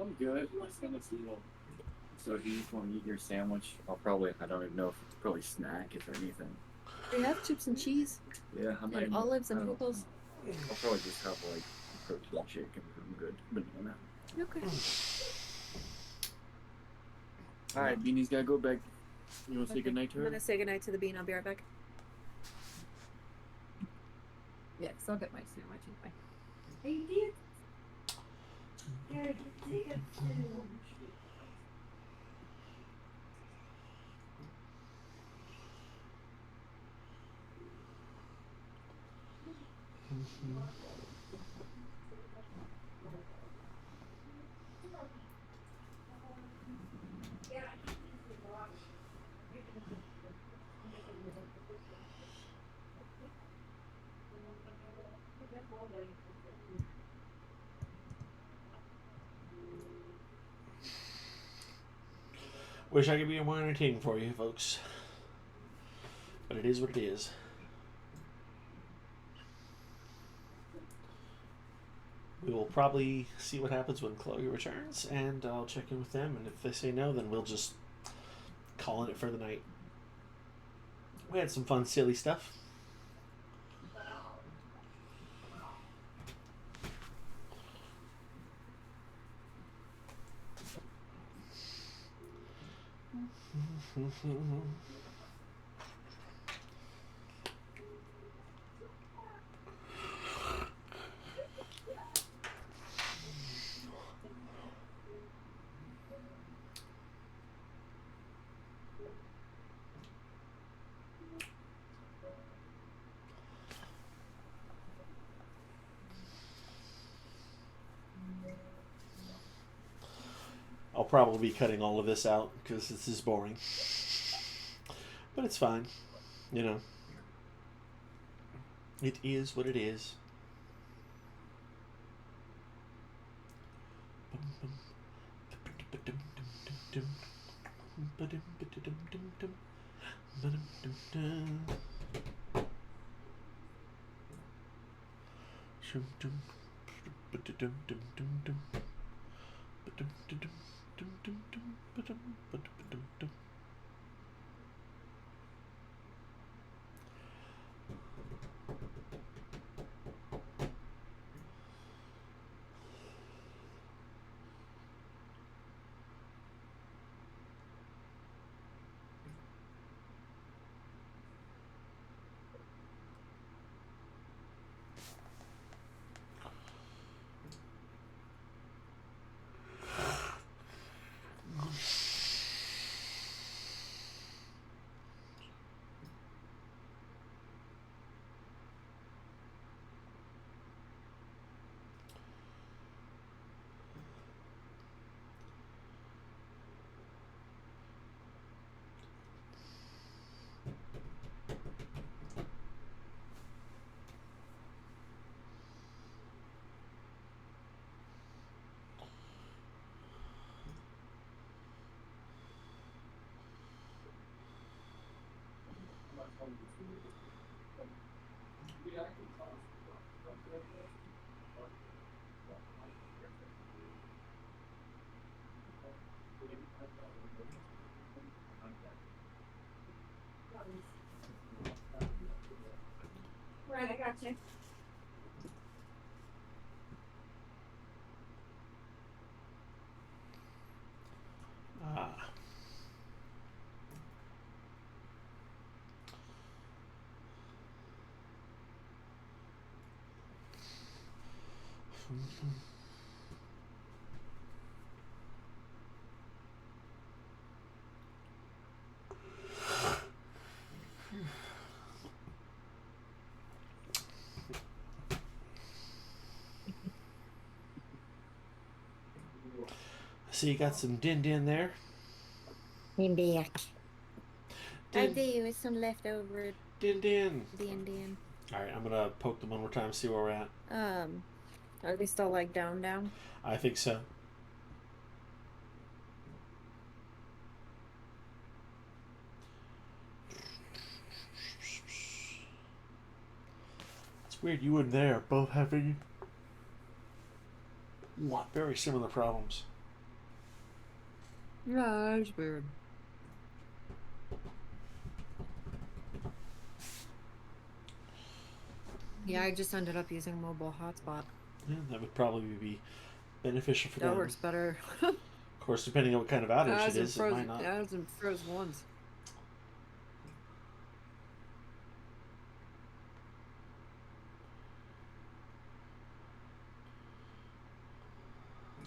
I'm good. My stomach's a little. So if you just want to eat your sandwich, I don't even know if it's probably snack, if anything. They have chips and cheese Yeah, I might. and olives I and don't pickles. know. I'll probably just have like protein shake and I'm good. Banana. Okay. All right, Beanie's gotta go back. You want to say Okay. goodnight to I'm her? gonna say goodnight to the bean. I'll be right back. Yes, I'll get my sandwich and my. Wish I could be more entertaining for you, folks. But it is what it is. We will probably see what happens when Chloe returns, and I'll check in with them, and if they say no, then we'll just call it for the night. We had some fun, silly stuff. I'll probably be cutting all of this out because this is boring. But it's fine. You know. It is what it is. Right, I got you. Ah. So you got some din din there. I'm back. I Din do with some leftover din din. din. All right, I'm gonna poke them one more time, see where we're at. Are they still like down? I think so. It's weird you and they are both having very similar problems. Yeah, it's weird. Yeah, I just ended up using mobile hotspot. Yeah, that would probably be beneficial for That them. works better. Of course, depending on what kind of outage it Hasn't is, it might not. hasn't froze once.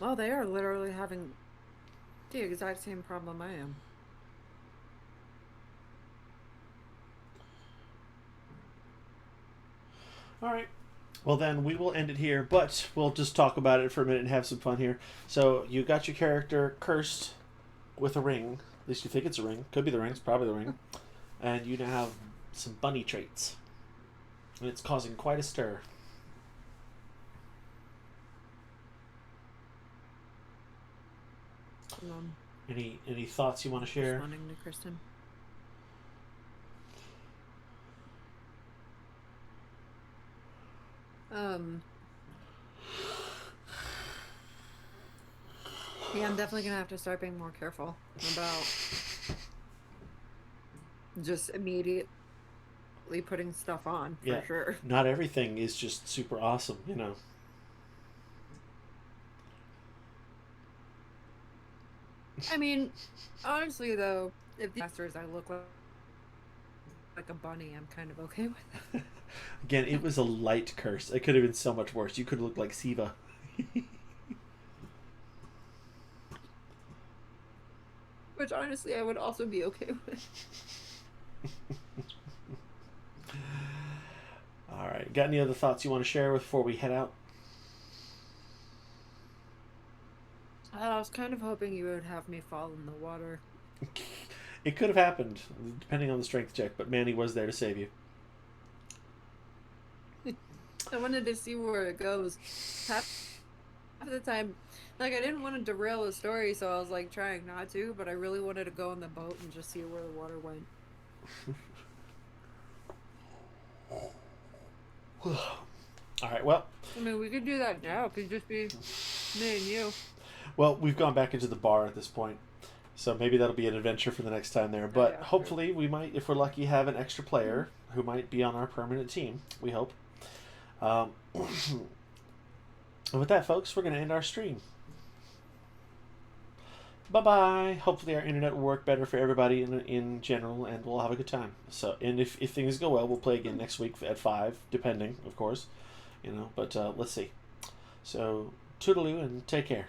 Oh, they are literally having the exact same problem I am. All right. Well, then we will end it here, but we'll just talk about it for a minute and have some fun here. So you got your character cursed with a ring. At least you think it's a ring. Could be the ring. It's probably the ring. And you now have some bunny traits. And it's causing quite a stir. Any thoughts you want to share? Responding to Kristen. Yeah, I'm definitely gonna have to start being more careful about just immediately putting stuff on for Yeah. sure. Not everything is just super awesome, you know. I mean, honestly though, if the masters I look like a bunny, I'm kind of okay with it. Again, it was a light curse. It could have been so much worse. You could look like Siva. Which honestly I would also be okay with. All right. Got any other thoughts you want to share before we head out? I was kind of hoping you would have me fall in the water. It could have happened, depending on the strength check, but Manny was there to save you. I wanted to see where it goes. Half the time, like, I didn't want to derail the story, so I was like trying not to, but I really wanted to go on the boat and just see where the water went. All right, well. I mean, we could do that now. It could just be me and you. Well, we've gone back into the bar at this point, so maybe that'll be an adventure for the next time there. But yeah, hopefully we might, if we're lucky, have an extra player who might be on our permanent team. We hope. And with that, folks, we're going to end our stream. Bye-bye. Hopefully our internet will work better for everybody in general, and we'll have a good time. So, and if things go well, we'll play again next week at 5, depending, of course. You know, but let's see. So, toodaloo and take care.